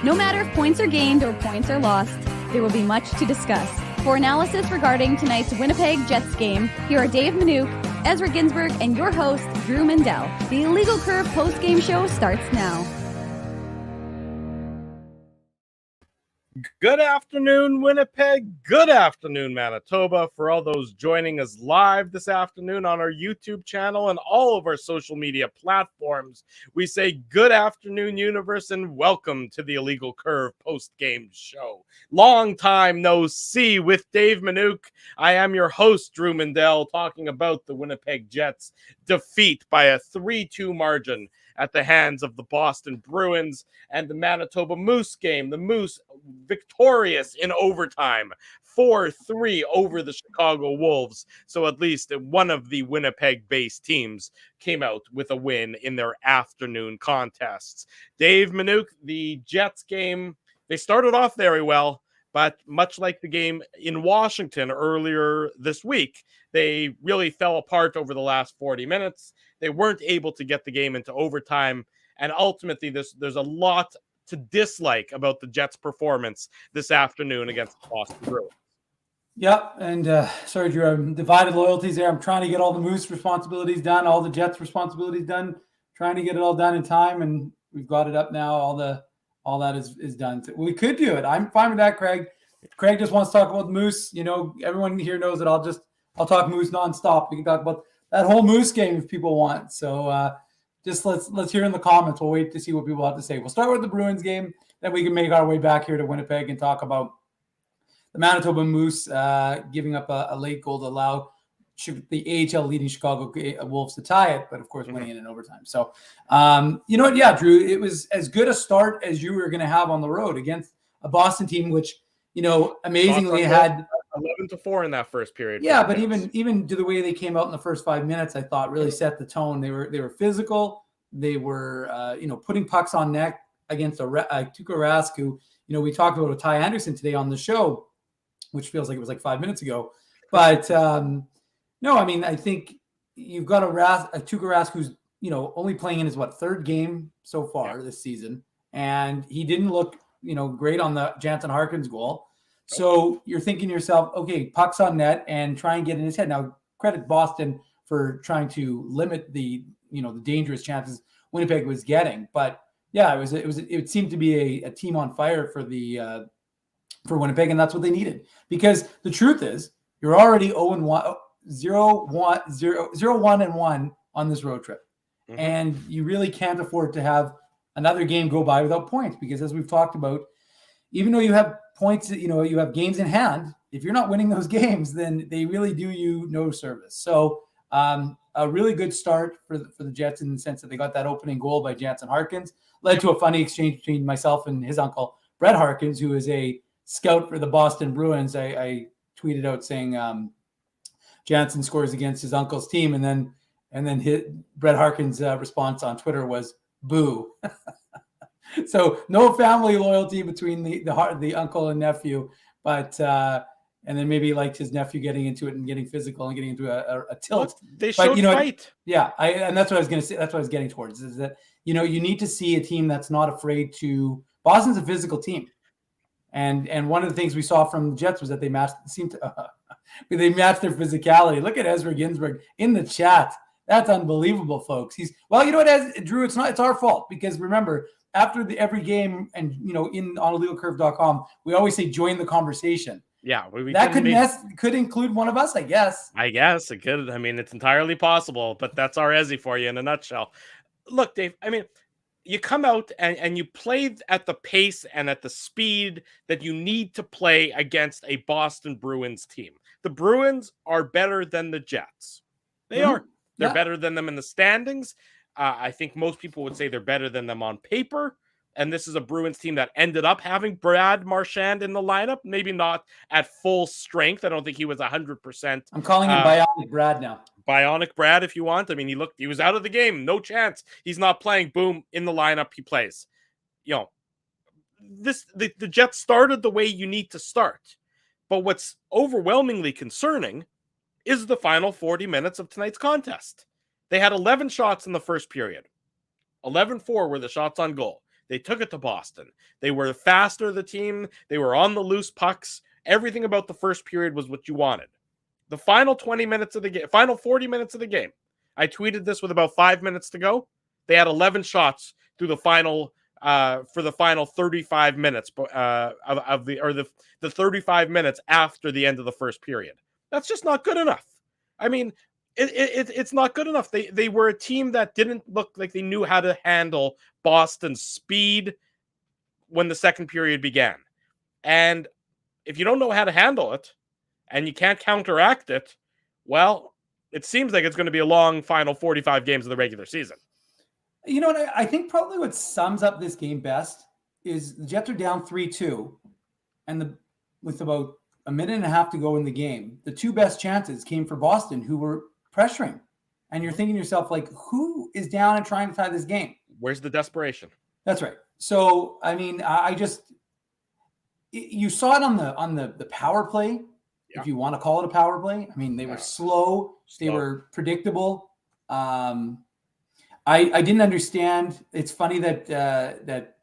No matter if points are gained or points are lost, there will be much to discuss. For analysis regarding tonight's Winnipeg Jets game, here are Dave Manouk, Ezra Ginsburg, and your host, Drew Mandel. The Illegal Curve post-game show starts now. Good afternoon, Winnipeg. Good afternoon, Manitoba. For all those joining us live this afternoon on our YouTube channel and all of our social media platforms, we say good afternoon, universe, and welcome to the Illegal Curve post-game show. Long time no see with Dave Manouk. I am your host, Drew Mandel, talking about the Winnipeg Jets' defeat by a 3-2 margin at the hands of the Boston Bruins, and the Manitoba Moose game. The Moose victorious in overtime, 4-3 over the Chicago Wolves. So at least one of the Winnipeg-based teams came out with a win in their afternoon contests. Dave Manouk, the Jets game, they started off very well, but much like the game in Washington earlier this week, they really fell apart over the last 40 minutes. They weren't able to get the game into overtime. And ultimately, there's a lot to dislike about the Jets' performance this afternoon against the Boston Bruins. Yeah, and sorry, Drew, I'm divided loyalties there. I'm trying to get all the Moose responsibilities done, all the Jets responsibilities done, trying to get it all done in time, and we've got it up now. All that is done. We could do it. I'm fine with that, Craig. If Craig just wants to talk about the Moose, you know, everyone here knows that I'll talk Moose nonstop. We can talk about that whole Moose game if people want. So just let's hear in the comments. We'll wait to see what people have to say. We'll start with the Bruins game, then we can make our way back here to Winnipeg and talk about the Manitoba Moose giving up a late goal to allow the AHL leading Chicago Wolves to tie it, but of course winning it in overtime. So, you know what? Yeah, Drew, it was as good a start as you were going to have on the road against a Boston team, which, you know, amazingly had 11-4 in that first period. Yeah, but even to the way they came out in the first 5 minutes, I thought really set the tone. They were physical. They were, putting pucks on net against a Tuukka Rask, who, you know, we talked about with Ty Anderson today on the show, which feels like it was like 5 minutes ago. But no, I mean, I think you've got a Tuukka Rask who's, you know, only playing in his third game so far this season, and he didn't look, you know, great on the Jansen Harkins goal. So you're thinking to yourself, okay, pucks on net and try and get in his head. Now, credit Boston for trying to limit the dangerous chances Winnipeg was getting. But yeah, it seemed to be a team on fire for Winnipeg, and that's what they needed. Because the truth is, you're already 0-1, 0-1 on this road trip. Mm-hmm. And you really can't afford to have another game go by without points, because as we've talked about, even though you have points, you know, you have games in hand, if you're not winning those games, then they really do you no service. So a really good start for the Jets in the sense that they got that opening goal by Jansen Harkins, led to a funny exchange between myself and his uncle, Brett Harkins, who is a scout for the Boston Bruins. I tweeted out saying Jansen scores against his uncle's team, and then Brett Harkins' response on Twitter was boo. So no family loyalty between the uncle and nephew, but and then maybe he liked his nephew getting into it and getting physical and getting into a tilt. Look, they showed fight. Yeah, and that's what I was going to say. That's what I was getting towards, is that, you know, you need to see a team that's not afraid to. Boston's a physical team, and one of the things we saw from the Jets was that they matched their physicality. Look at Ezra Ginsburg in the chat. That's unbelievable, folks. You know what, Drew? It's our fault, because remember, after every game, and you know, on illegalcurve.com, we always say join the conversation. Yeah, could include one of us, I guess. I guess it could. I mean, it's entirely possible, but that's our Ezzy for you in a nutshell. Look, Dave, I mean, you come out and you play at the pace and at the speed that you need to play against a Boston Bruins team. The Bruins are better than the Jets. They are. They're better than them in the standings. I think most people would say they're better than them on paper. And this is a Bruins team that ended up having Brad Marchand in the lineup, maybe not at full strength. I don't think he was 100%. I'm calling him Bionic Brad now. Bionic Brad, if you want. I mean, he was out of the game. No chance. He's not playing. Boom, in the lineup, he plays. You know, the Jets started the way you need to start. But what's overwhelmingly concerning is the final 40 minutes of tonight's contest. They had 11 shots in the first period. 11-4 were the shots on goal. They took it to Boston. They were faster, the team. They were on the loose pucks. Everything about the first period was what you wanted. The final 20 minutes of the game, final 40 minutes of the game, I tweeted this with about 5 minutes to go. They had 11 shots through the final for the final 35 minutes of the 35 minutes after the end of the first period. That's just not good enough. I mean, it's not good enough. They were a team that didn't look like they knew how to handle Boston's speed when the second period began. And if you don't know how to handle it and you can't counteract it, well, it seems like it's going to be a long final 45 games of the regular season. You know what? I think probably what sums up this game best is the Jets are down 3-2, and with about a minute and a half to go in the game, the two best chances came for Boston, who were pressuring. And you're thinking to yourself, like, who is down and trying to tie this game? Where's the desperation? That's right. So, I mean, you saw it on the power play, if you want to call it a power play. I mean, they were slow. They were predictable. I didn't understand. It's funny that that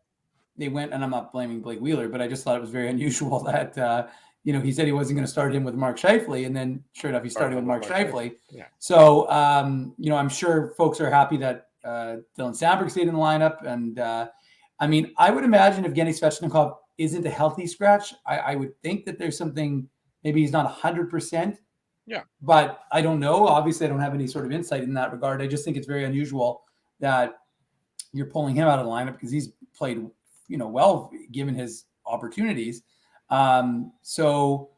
they went, and I'm not blaming Blake Wheeler, but I just thought it was very unusual that he said he wasn't going to start him with Mark Scheifele, and then sure enough, he started with Mark Scheifele. Yeah. So I'm sure folks are happy that Dylan Samberg stayed in the lineup, and I mean, I would imagine if Evgeny Svechnikov isn't a healthy scratch, I would think that there's something. Maybe he's not 100%. Yeah, but I don't know. Obviously, I don't have any sort of insight in that regard. I just think it's very unusual that you're pulling him out of the lineup because he's played, well, given his opportunities. So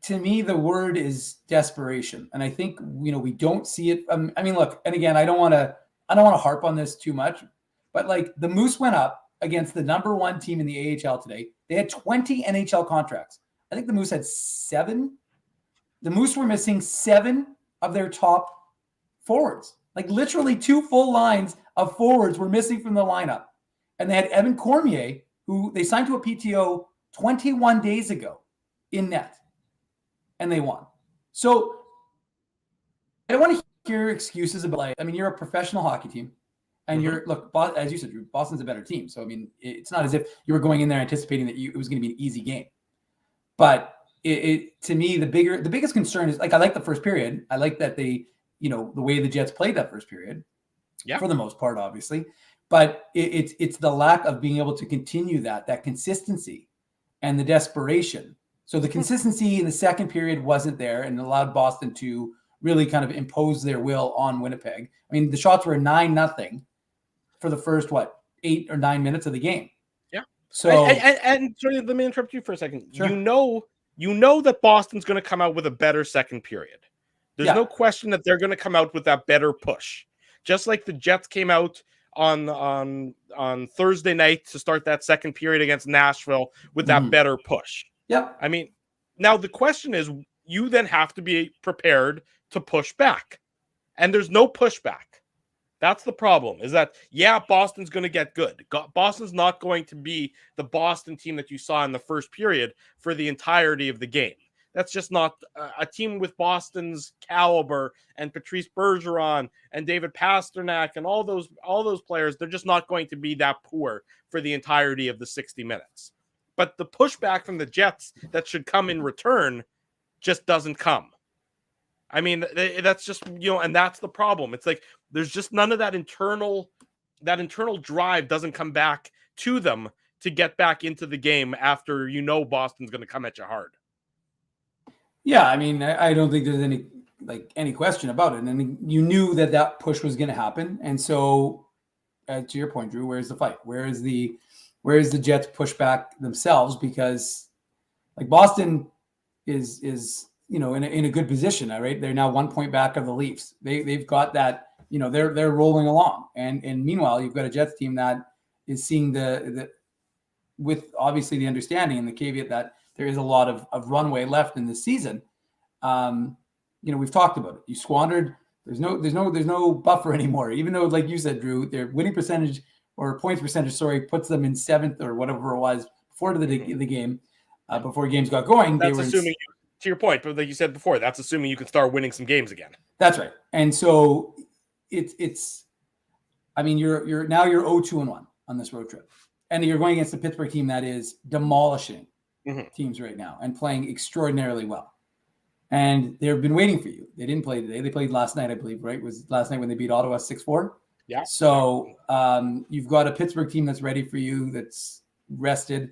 to me, the word is desperation. And I think, we don't see it. I mean, look, and again, I don't want to harp on this too much, but like the Moose went up against the number one team in the AHL today. They had 20 NHL contracts. I think the Moose had 7. The Moose were missing 7 of their top forwards. Like literally 2 full lines of forwards were missing from the lineup. And they had Evan Cormier, who they signed to a PTO 21 days ago in net. And they won. So I don't want to hear excuses about, you're a professional hockey team. And look, as you said, Drew, Boston's a better team. So, I mean, it's not as if you were going in there anticipating that it was going to be an easy game. But to me, the biggest concern is, I like the first period. I like that they, the way the Jets played that first period, for the most part, obviously. But it's the lack of being able to continue that consistency and the desperation. So the consistency in the second period wasn't there and allowed Boston to really kind of impose their will on Winnipeg. I mean, the shots were 9-0 for the first, 8 or 9 minutes of the game. So and sorry, let me interrupt you for a second. Sure. You know that Boston's going to come out with a better second period. There's no question that they're going to come out with that better push. Just like the Jets came out on Thursday night to start that second period against Nashville with that better push. Yeah. I mean, now the question is, you then have to be prepared to push back. And there's no pushback. That's the problem, is that, Boston's going to get good. Boston's not going to be the Boston team that you saw in the first period for the entirety of the game. That's just not a team with Boston's caliber and Patrice Bergeron and David Pasternak and all those players. They're just not going to be that poor for the entirety of the 60 minutes. But the pushback from the Jets that should come in return just doesn't come. I mean, that's just, and that's the problem. It's like there's just none of that internal drive doesn't come back to them to get back into the game after Boston's going to come at you hard. Yeah, I mean, I don't think there's any question about it. And you knew that push was going to happen. And so, to your point, Drew, where's the fight? Where is the Jets push back themselves? Because Boston is in a good position, right? They're now 1 point back of the Leafs. They've got that, they're rolling along. And meanwhile, you've got a Jets team that is seeing the with obviously the understanding and the caveat that there is a lot of runway left in this season. We've talked about it. You squandered. There's no buffer anymore. Even though, like you said, Drew, their winning percentage or points percentage, puts them in 7th or whatever it was before the game, before games got going. That's assuming, to your point, but like you said before, that's assuming you can start winning some games again. That's right. And so it's. I mean, you're 0-2-1. on this road trip. And you're going against the Pittsburgh team that is demolishing teams right now and playing extraordinarily well. And they've been waiting for you. They didn't play today. They played last night, I believe, right? It was last night when they beat Ottawa 6-4? Yeah. So you've got a Pittsburgh team that's ready for you, that's rested.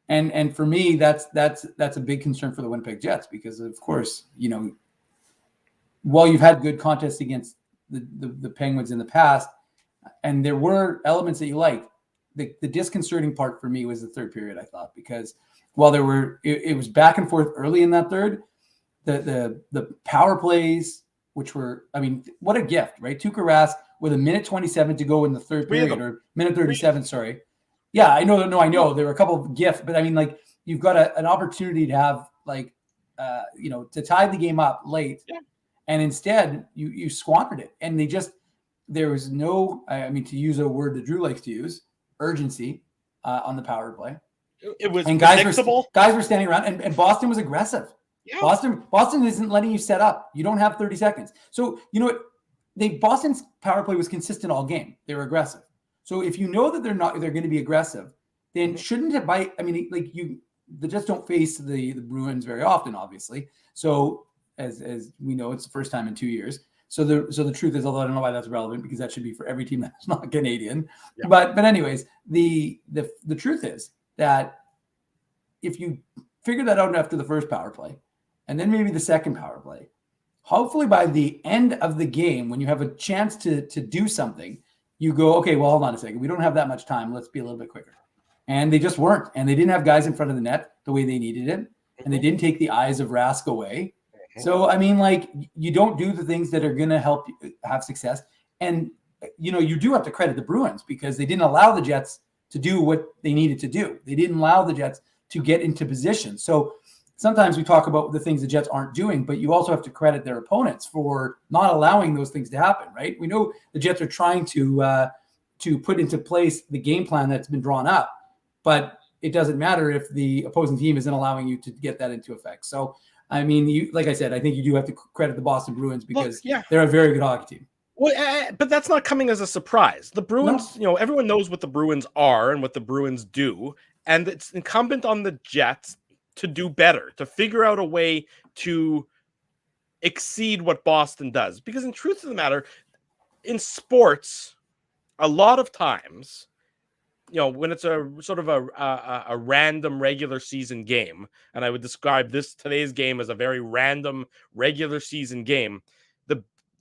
And for me, that's a big concern for the Winnipeg Jets because, of course, while you've had good contests against the Penguins in the past, and there were elements that you liked, the disconcerting part for me was the third period, I thought, because while it was back and forth early in that third, the power plays, which were, I mean, what a gift, right? Tuukka Rask with a minute 27 to go in the third period, or minute 37, sorry. Yeah, I know. There were a couple of gifts, but I mean, like, you've got an opportunity to have, like, to tie the game up late, and instead you squandered it. And there was no, I mean, to use a word that Drew likes to use, urgency on the power play. It was predictable. Guys were standing around, and Boston was aggressive. Yeah. Boston isn't letting you set up. You don't have 30 seconds. So you know what? Boston's power play was consistent all game. They were aggressive. So if you know that they're going to be aggressive, then shouldn't it bite? I mean, like, the Jets don't face the Bruins very often, obviously. So as we know, it's the first time in 2 years. So the truth is, although I don't know why that's relevant, because that should be for every team that's not Canadian. Yeah. But anyways, the truth is that if you figure that out after the first power play, and then maybe the second power play, hopefully by the end of the game, when you have a chance to do something, you go, okay, well, hold on a second. We don't have that much time. Let's be a little bit quicker. And they just weren't. And they didn't have guys in front of the net the way they needed it. And they didn't take the eyes of Rask away. So, I mean, like, you don't do the things that are going to help you have success. And, you do have to credit the Bruins because they didn't allow the Jets to do what they needed to do. They didn't allow the Jets to get into position. So sometimes we talk about the things the Jets aren't doing, but you also have to credit their opponents for not allowing those things to happen, right? We know the Jets are trying to put into place the game plan that's been drawn up, but it doesn't matter if the opposing team isn't allowing you to get that into effect. So, I mean, like I said, I think you do have to credit the Boston Bruins because they're a very good hockey team. Well, but that's not coming as a surprise. The Bruins, everyone knows what the Bruins are and what the Bruins do, and it's incumbent on the Jets to do better, to figure out a way to exceed what Boston does. Because in truth of the matter, in sports, a lot of times, when it's a sort of a random regular season game, and I would describe today's game as a very random regular season game,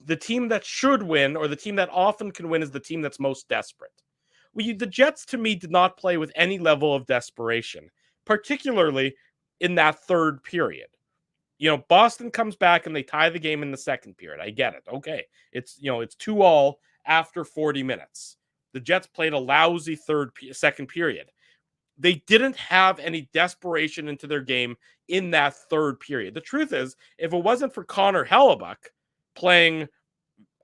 the team that should win, or the team that often can win, is the team that's most desperate. The Jets, to me, did not play with any level of desperation, particularly in that third period. Boston comes back and they tie the game in the second period. I get it. Okay. It's 2-2 after 40 minutes. The Jets played a lousy second period. They didn't have any desperation into their game in that third period. The truth is, if it wasn't for Connor Hellebuck playing,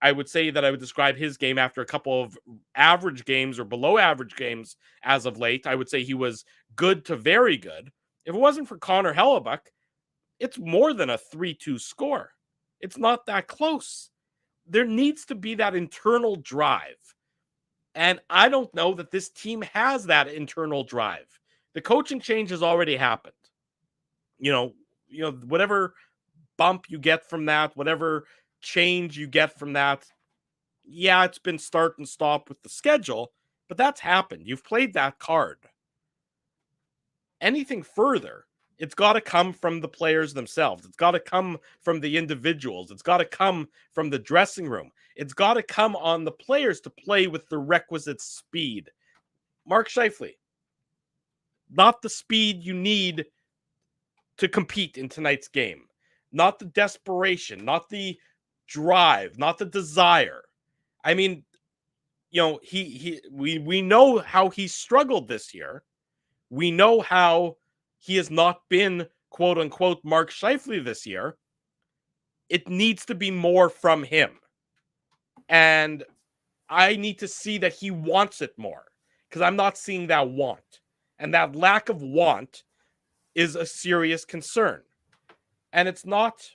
I would say that I would describe his game after a couple of average games or below average games as of late. I would say he was good to very good. If it wasn't for Connor Hellebuck, it's more than a 3-2 score. It's not that close. There needs to be that internal drive. And I don't know that this team has that internal drive. The coaching change has already happened. Whatever bump you get from that, whatever change you get from that, it's been start and stop with the schedule, but that's happened. You've played that card. Anything further, it's got to come from the players themselves. It's got to come from the individuals. It's got to come from the dressing room. It's got to come on the players to play with the requisite speed. Mark Scheifele, not the speed you need to compete in tonight's game. Not the desperation, not the drive, not the desire. I mean, we know how he struggled this year. We know how he has not been, quote unquote, Mark Scheifele this year. It needs to be more from him. And I need to see that he wants it more, because I'm not seeing that want. And that lack of want is a serious concern. And it's not,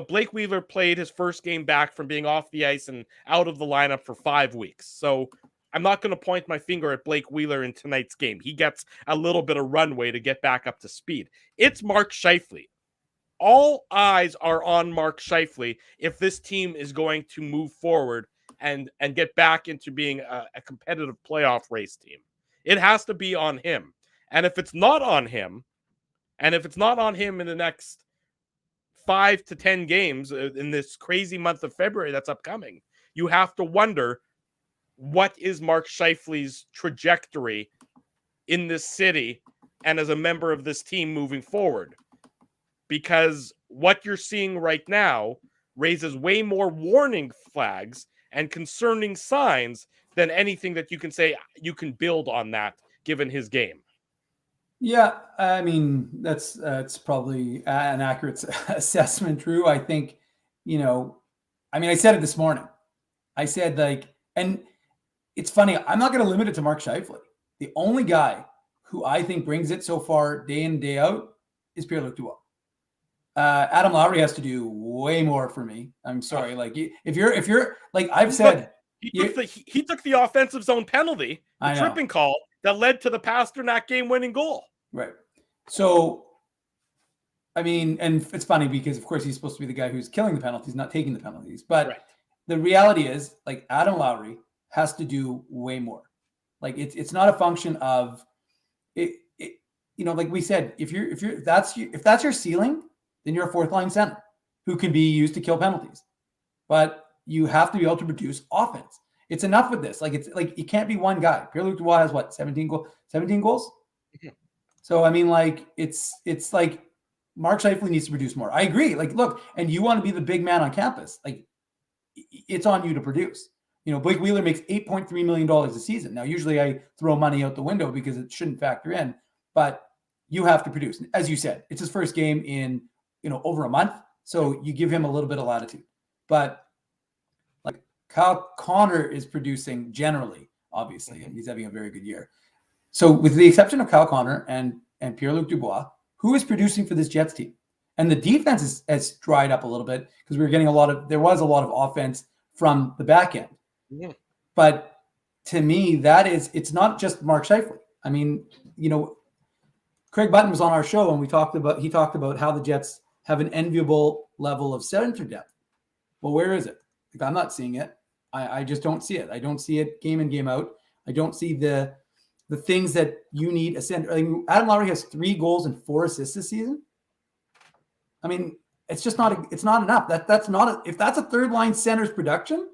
Blake Wheeler played his first game back from being off the ice and out of the lineup for 5 weeks. So I'm not going to point my finger at Blake Wheeler in tonight's game. He gets a little bit of runway to get back up to speed. It's Mark Scheifele. All eyes are on Mark Scheifele if this team is going to move forward and get back into being a competitive playoff race team. It has to be on him. And if it's not on him, in the next 5 to 10 games in this crazy month of February that's upcoming, you have to wonder, what is Mark Scheifele's trajectory in this city and as a member of this team moving forward? Because what you're seeing right now raises way more warning flags and concerning signs than anything that you can say you can build on that given his game. Yeah, I mean, that's probably an accurate assessment, Drew. I think, I said it this morning. I said, and it's funny, I'm not going to limit it to Mark Scheifele. The only guy who I think brings it so far day in, day out is Pierre-Luc Dubois. Adam Lowry has to do way more for me. I'm sorry. If you're like I've said, he took the offensive zone penalty, the tripping call that led to the Pasternak game-winning goal. Right. So, and it's funny because of course he's supposed to be the guy who's killing the penalties, not taking the penalties. But the reality is, Adam Lowry has to do way more. It's not a function of it. Like we said, if that's your ceiling, then you're a fourth line center who can be used to kill penalties. But you have to be able to produce offense. It's enough with this. You can't be one guy. Pierre-Luc Dubois has what, 17 goals? Mm-hmm. So it's like Mark Scheifele needs to produce more. I agree. Look, and you want to be the big man on campus. It's on you to produce. Blake Wheeler makes $8.3 million a season. Now, usually I throw money out the window because it shouldn't factor in, but you have to produce. As you said, it's his first game in over a month. So you give him a little bit of latitude. But Kyle Connor is producing generally, obviously, and he's having a very good year. So with the exception of Kyle Connor and Pierre-Luc Dubois, who is producing for this Jets team? And the defense has dried up a little bit because we were getting there was a lot of offense from the back end. Yeah. But to me, it's not just Mark Scheifele. Craig Button was on our show and he talked about how the Jets have an enviable level of center depth. Well, where is it? I'm not seeing it. I just don't see it. I don't see it game in, game out. I don't see the things that you need a center. Adam Lowry has 3 goals and 4 assists this season. It's just not. It's not enough. That's not. If that's a third line center's production,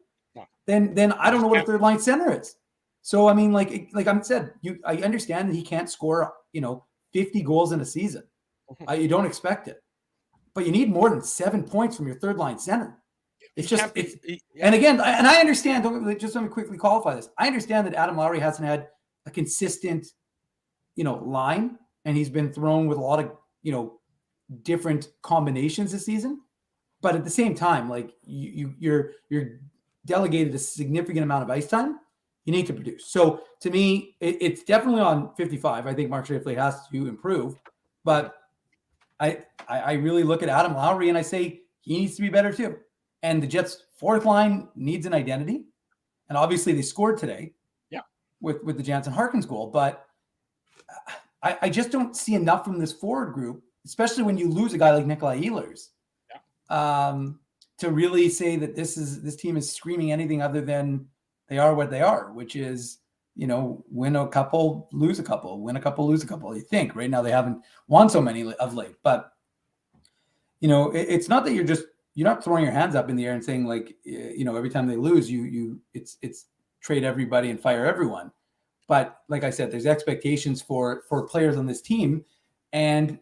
then I don't know what a third line center is. So like I said, I understand that he can't score 50 goals in a season. You don't expect it, but you need more than 7 points from your third line center. And again, and I understand. Just let me quickly qualify this. I understand that Adam Lowry hasn't had a consistent, line, and he's been thrown with a lot of, different combinations this season. But at the same time, you're delegated a significant amount of ice time. You need to produce. So to me, it's definitely on 55. I think Mark Scheifele has to improve, but I really look at Adam Lowry and I say he needs to be better too. And the Jets' fourth line needs an identity. And obviously they scored today with the Jansen Harkins goal. But I just don't see enough from this forward group, especially when you lose a guy like Nikolai Ehlers, to really say that this team is screaming anything other than they are what they are, which is, win a couple, lose a couple, win a couple, lose a couple. You think right now they haven't won so many of late, but it's not that you're not throwing your hands up in the air and saying every time they lose, it's trade everybody and fire everyone. But like I said, there's expectations for players on this team, and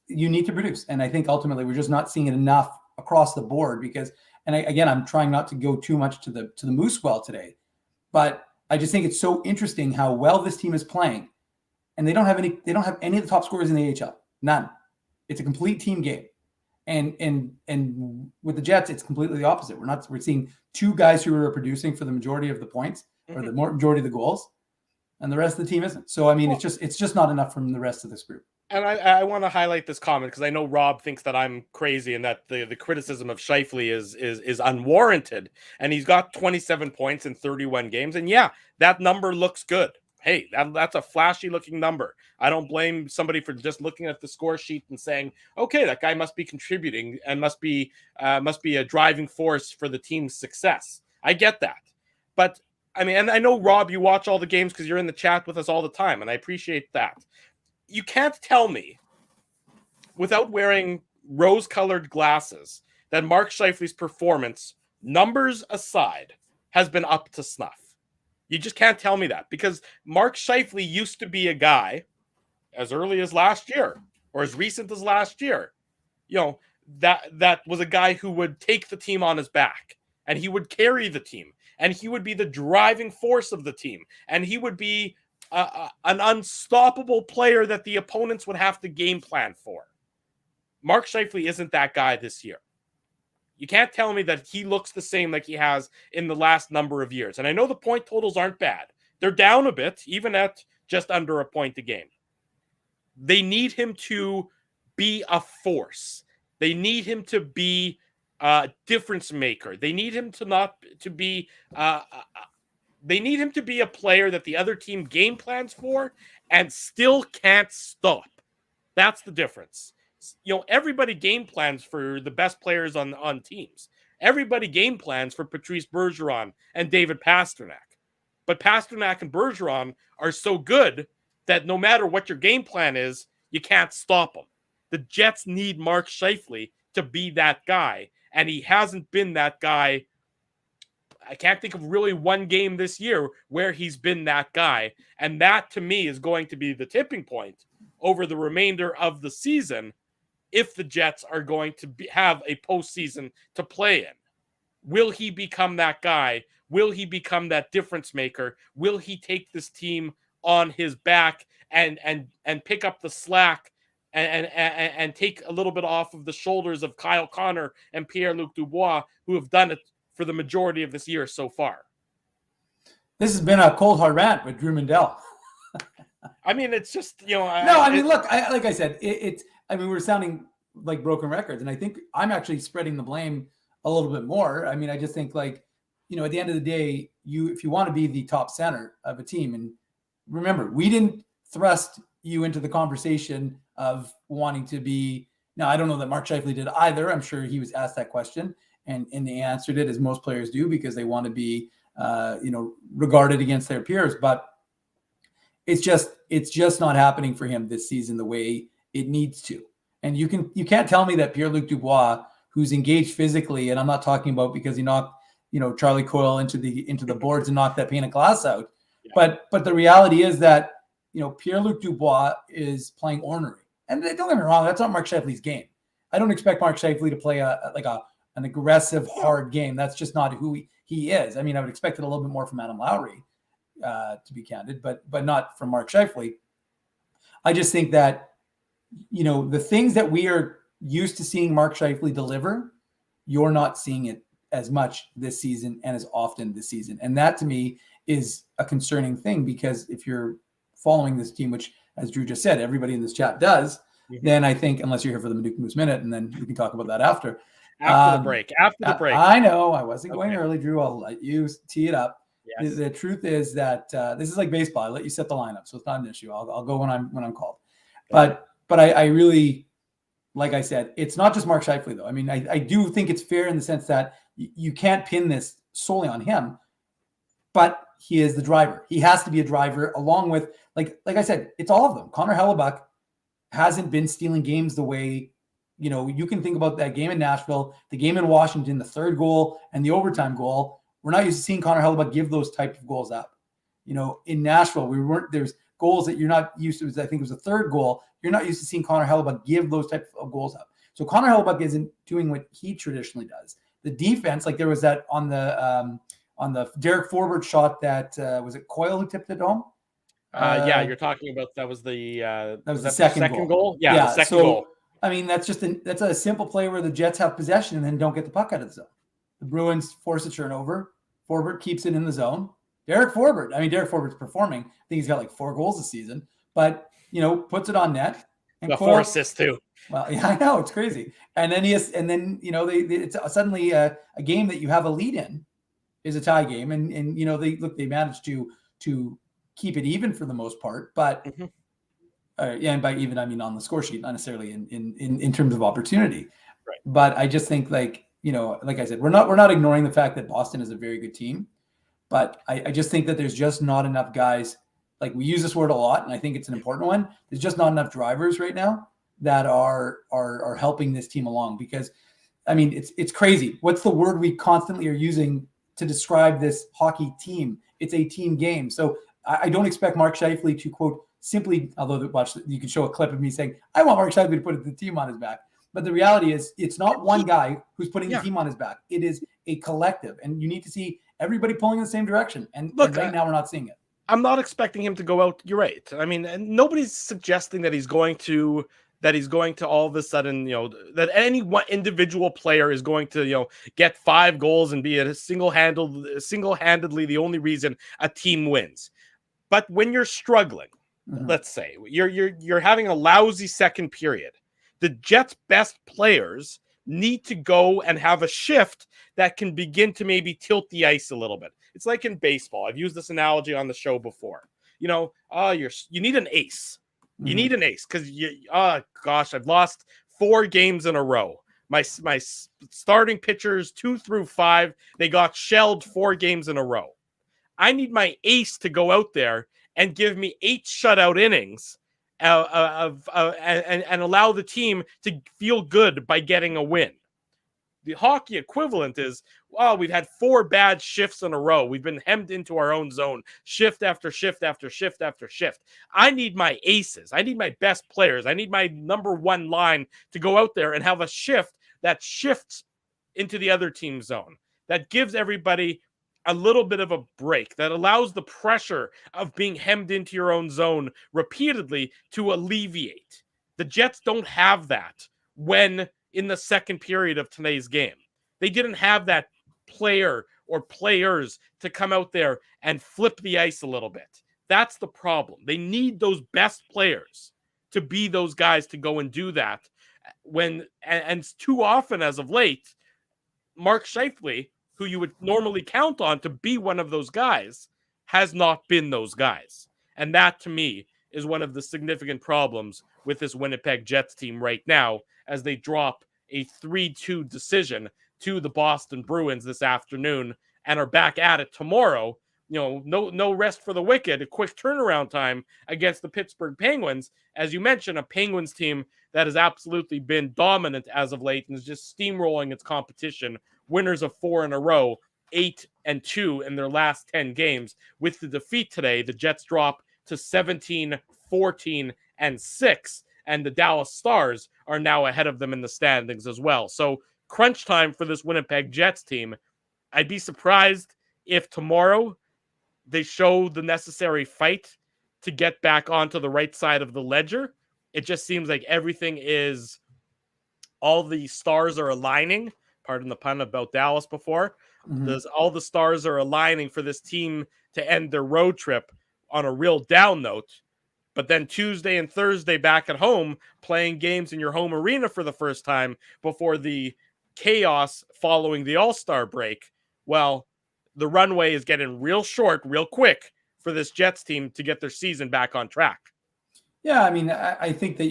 you need to produce. And I think ultimately we're just not seeing it enough across the board because, and I'm trying not to go too much to the Moose well today, but I just think it's so interesting how well this team is playing, and they don't have any of the top scorers in the AHL. None. It's a complete team game. And with the Jets, it's completely the opposite. We're seeing 2 guys who are producing for the majority of the points or the majority of the goals, and the rest of the team isn't. So it's just not enough from the rest of this group. And I want to highlight this comment because I know Rob thinks that I'm crazy and that the criticism of Scheifele is unwarranted. And he's got 27 points in 31 games. And yeah, that number looks good. Hey, that's a flashy looking number. I don't blame somebody for just looking at the score sheet and saying, okay, that guy must be contributing and must be a driving force for the team's success. I get that. But I mean, and I know, Rob, you watch all the games because you're in the chat with us all the time, and I appreciate that. You can't tell me without wearing rose-colored glasses that Mark Scheifele's performance, numbers aside, has been up to snuff. You just can't tell me that, because Mark Scheifele used to be a guy as early as last year or as recent as last year, that was a guy who would take the team on his back and he would carry the team and he would be the driving force of the team and he would be an unstoppable player that the opponents would have to game plan for. Mark Scheifele isn't that guy this year. You can't tell me that he looks the same like he has in the last number of years. And I know the point totals aren't bad. They're down a bit, even at just under a point a game. They need him to be a force. They need him to be a difference maker. They need him to be they need him to be a player that the other team game plans for and still can't stop. That's the difference. Everybody game plans for the best players on teams. Everybody game plans for Patrice Bergeron and David Pastrnak. But Pastrnak and Bergeron are so good that no matter what your game plan is, you can't stop them. The Jets need Mark Scheifele to be that guy, and he hasn't been that guy. I can't think of really one game this year where he's been that guy. And that, to me, is going to be the tipping point over the remainder of the season if the Jets are going to have a postseason to play in. Will he become that guy? Will he become that difference maker? Will he take this team on his back and pick up the slack and take a little bit off of the shoulders of Kyle Connor and Pierre-Luc Dubois, who have done it for the majority of this year so far? This has been a cold hard rant with Drew Mandel. I mean, it's just, look, like I said, we're sounding like broken records, and I think I'm actually spreading the blame a little bit more. I mean, I just think, at the end of the day, if you want to be the top center of a team, and remember, we didn't thrust you into the conversation of wanting to be. Now, I don't know that Mark Scheifele did either. I'm sure he was asked that question, and they answered it as most players do because they want to be, regarded against their peers. But it's just not happening for him this season the way it needs to. And you can't tell me that Pierre-Luc Dubois, who's engaged physically, and I'm not talking about because he knocked, Charlie Coyle into the boards and knocked that pane of glass out. Yeah. But the reality is that, Pierre-Luc Dubois is playing ornery. And don't get me wrong, that's not Mark Scheifele's game. I don't expect Mark Scheifele to play an aggressive, hard game. That's just not who he is. I mean, I would expect it a little bit more from Adam Lowry, to be candid, but not from Mark Scheifele. I just think that, the things that we are used to seeing Mark Scheifele deliver, you're not seeing it as much this season and as often this season. And that, to me, is a concerning thing, because if you're following this team, which, as Drew just said, everybody in this chat does, then I think, unless you're here for the Manitoba Moose Minute, and then we can talk about that after. After the break. I know. I wasn't going early, Drew. I'll let you tee it up. Yes. The truth is that this is like baseball. I let you set the lineup, so it's not an issue. I'll go when I'm called. But I really, like I said, it's not just Mark Scheifele, though. I mean, I do think it's fair in the sense that you can't pin this solely on him, but he is the driver. He has to be a driver, along with, like I said, it's all of them. Connor Hellebuck hasn't been stealing games the way, you can think about that game in Nashville, the game in Washington, the third goal and the overtime goal. We're not used to seeing Connor Hellebuck give those type of goals up. In Nashville, there's goals that you're not used to. I think it was the third goal. You're not used to seeing Connor Hellebuck give those type of goals up. So Connor Hellebuck isn't doing what he traditionally does. The defense, like there was that on the Derek Forbort shot that was it Coyle who tipped it home? You're talking about that was the second goal. Yeah, the second goal. I mean, that's a simple play where the Jets have possession and then don't get the puck out of the zone. The Bruins force a turnover. Forbort keeps it in the zone. Derek Forbort's performing. I think he's got like 4 goals this season, but puts it on net. And The 4 assists too. Well, yeah, I know, it's crazy. And then it's suddenly a game that you have a lead in is a tie game, and they managed to keep it even for the most part, but and by even I mean on the score sheet, not necessarily in terms of opportunity. Right. But I just think like I said, we're not ignoring the fact that Boston is a very good team, but I just think that there's just not enough guys. Like, we use this word a lot, and I think it's an important one. There's just not enough drivers right now that are helping this team along, because I mean, it's crazy. What's the word we constantly are using to describe this hockey team? It's a team game. So I don't expect Mark Scheifele to, quote, simply, although you can show a clip of me saying, I want Mark Scheifele to put the team on his back. But the reality is, it's not one guy who's putting the team on his back. It is a collective, and you need to see everybody pulling in the same direction. And right now we're not seeing it. I'm not expecting him to go out. You're right. I mean, and nobody's suggesting that he's going to all of a sudden, that any one individual player is going to, get 5 goals and be a single-handedly the only reason a team wins. But when you're struggling, let's say you're having a lousy second period, the Jets' best players need to go and have a shift that can begin to maybe tilt the ice a little bit. It's like in baseball. I've used this analogy on the show before. You need an ace. You need an ace because I've lost 4 games in a row. My starting pitchers 2 through 5, they got shelled 4 games in a row. I need my ace to go out there and give me 8 shutout innings and allow the team to feel good by getting a win. The hockey equivalent is, we've had 4 bad shifts in a row. We've been hemmed into our own zone, shift after shift after shift after shift. I need my aces. I need my best players. I need my number 1 line to go out there and have a shift that shifts into the other team's zone, that gives everybody a little bit of a break, that allows the pressure of being hemmed into your own zone repeatedly to alleviate. The Jets don't have that when in the second period of today's game. They didn't have that player or players to come out there and flip the ice a little bit. That's the problem. They need those best players to be those guys to go and do that. And too often as of late, Mark Scheifele, who you would normally count on to be one of those guys, has not been those guys. And that, to me, is one of the significant problems with this Winnipeg Jets team right now, as they drop a 3-2 decision to the Boston Bruins this afternoon and are back at it tomorrow. No rest for the wicked, a quick turnaround time against the Pittsburgh Penguins. As you mentioned, a Penguins team that has absolutely been dominant as of late and is just steamrolling its competition. Winners of 4 in a row, 8-2 in their last 10 games. With the defeat today, the Jets drop to 17-14-6, and the Dallas Stars are now ahead of them in the standings as well. So crunch time for this Winnipeg Jets team. I'd be surprised if tomorrow they show the necessary fight to get back onto the right side of the ledger. It just seems like all the stars are aligning. Pardon the pun about Dallas before. All the stars are aligning for this team to end their road trip on a real down note. But then Tuesday and Thursday back at home, playing games in your home arena for the first time before the chaos following the All-Star break. Well, the runway is getting real short, real quick for this Jets team to get their season back on track. Yeah, I mean, I think that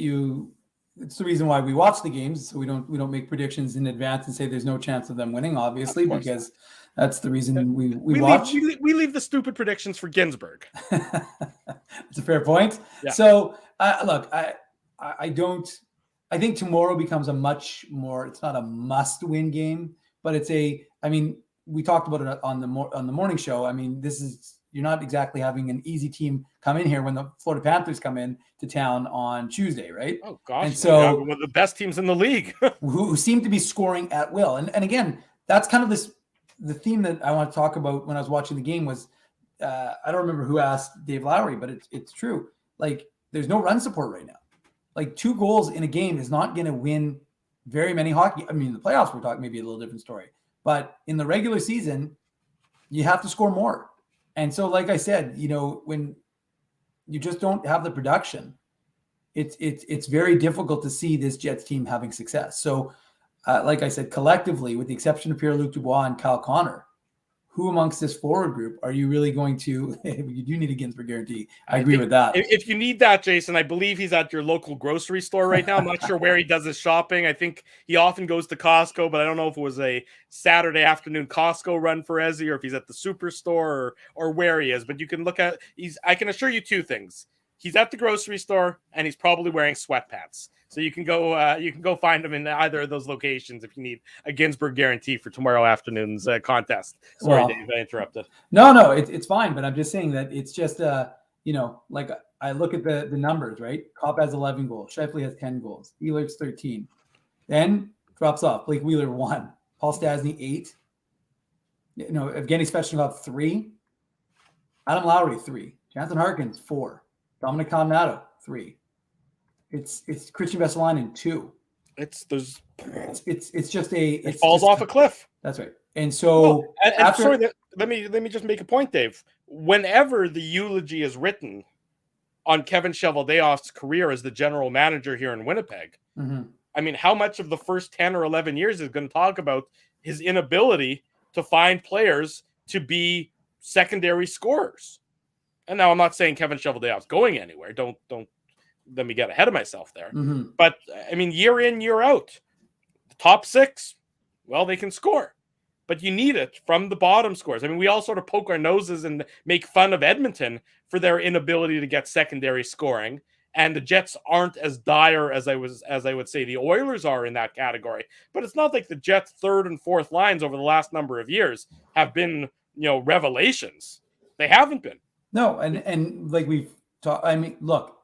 it's the reason why we watch the games, so we don't make predictions in advance and say there's no chance of them winning, obviously, because that's the reason we watch. We leave the stupid predictions for Ginsburg. That's a fair point. Yeah. So, look, I think tomorrow becomes a much more, it's not a must-win game, but we talked about it on the morning show. I mean, you're not exactly having an easy team come in here when the Florida Panthers come in to town on Tuesday, right? Oh gosh, and so one of the best teams in the league who seem to be scoring at will. And again, that's kind of the theme that I want to talk about when I was watching the game was, I don't remember who asked Dave Lowry, but it's true. Like, there's no run support right now. Like, 2 goals in a game is not going to win very many hockey. I mean, the playoffs we're talking maybe a little different story, but in the regular season, you have to score more. And so, like I said, when you just don't have the production, it's very difficult to see this Jets team having success. So, like I said, collectively, with the exception of Pierre-Luc Dubois and Kyle Connor, who amongst this forward group are you really going to? You do need a Ginsberg guarantee. I agree with that. If you need that, Jason, I believe he's at your local grocery store right now. I'm not sure where he does his shopping. I think he often goes to Costco, but I don't know if it was a Saturday afternoon Costco run for Ezzy or if he's at the superstore or where he is. But you can look at I can assure you two things. He's at the grocery store and he's probably wearing sweatpants. So you can go find him in either of those locations if you need a Ginsberg guarantee for tomorrow afternoon's contest. Sorry, Dave, I interrupted. No, it's fine. But I'm just saying that it's just like I look at the numbers, right? Kopp has 11 goals. Scheifele has 10 goals. Ehlers 13. Then drops off. Blake Wheeler 1. Paul Stastny 8. Evgeny Svechnikov 3. Adam Lowry 3. Jonathan Harkins 4. Dominic Toninato 3. It's Christian Vesalainen 2. It falls off a cliff. That's right. And so let me just make a point, Dave. Whenever the eulogy is written on Kevin Cheveldayoff's career as the general manager here in Winnipeg, I mean, how much of the first 10 or 11 years is going to talk about his inability to find players to be secondary scorers? And now I'm not saying Kevin Cheveldayoff's going anywhere. Don't let me get ahead of myself there. But I mean, year in, year out, the top 6, well, they can score, but you need it from the bottom scores. I mean, we all sort of poke our noses and make fun of Edmonton for their inability to get secondary scoring. And the Jets aren't as dire as I would say the Oilers are in that category. But it's not like the Jets' third and fourth lines over the last number of years have been, revelations. They haven't been. No, and like we've talked, I mean, look,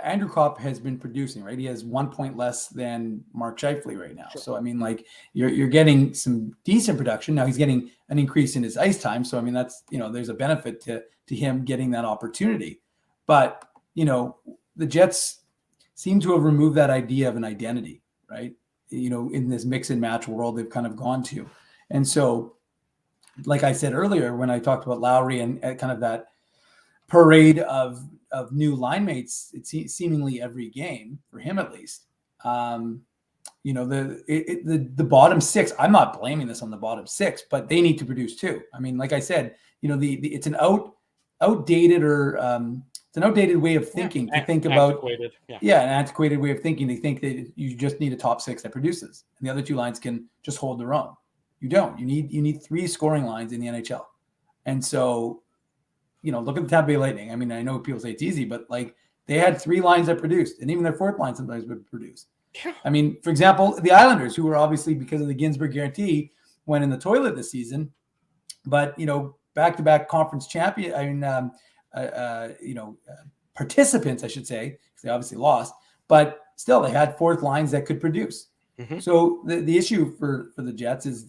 Andrew Kopp has been producing, right? He has 1 point less than Mark Scheifele right now. Sure. So, I mean, like you're getting some decent production. Now he's getting an increase in his ice time. So, I mean, that's, there's a benefit to him getting that opportunity. But, the Jets seem to have removed that idea of an identity, right? In this mix and match world they've kind of gone to. And so, like I said earlier, when I talked about Lowry and kind of that parade of new line mates, it's seemingly every game for him, at least. The bottom 6, I'm not blaming this on the bottom 6, but they need to produce too. I mean, like I said, it's an outdated it's an outdated way of thinking to think about. An antiquated way of thinking to think that you just need a top 6 that produces, and the other 2 lines can just hold their own. You don't. You need 3 scoring lines in the NHL, and so. Look at the Tampa Bay Lightning. I mean, I know people say it's easy, but like they had 3 lines that produced, and even their 4th line sometimes would produce. I mean, for example, the Islanders, who were obviously because of the Ginsberg guarantee, went in the toilet this season, but back-to-back conference champion. I mean, participants, I should say, because they obviously lost, but still they had 4th lines that could produce. So the issue for the Jets is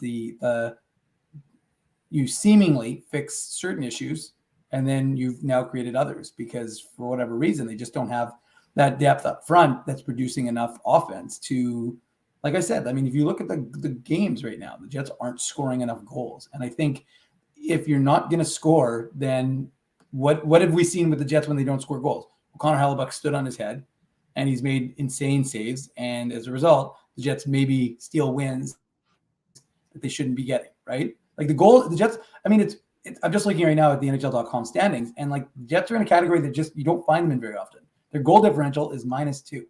you seemingly fix certain issues. And then you've now created others because for whatever reason, they just don't have that depth up front that's producing enough offense to, like I said, I mean, if you look at the games right now, the Jets aren't scoring enough goals. And I think if you're not going to score, then what have we seen with the Jets when they don't score goals? Well, Connor Hellebuck stood on his head and he's made insane saves. And as a result, the Jets maybe steal wins that they shouldn't be getting, right? Like the Jets, I mean, I'm just looking right now at the NHL.com standings, and like the Jets are in a category that just you don't find them in very often. Their goal differential is -2.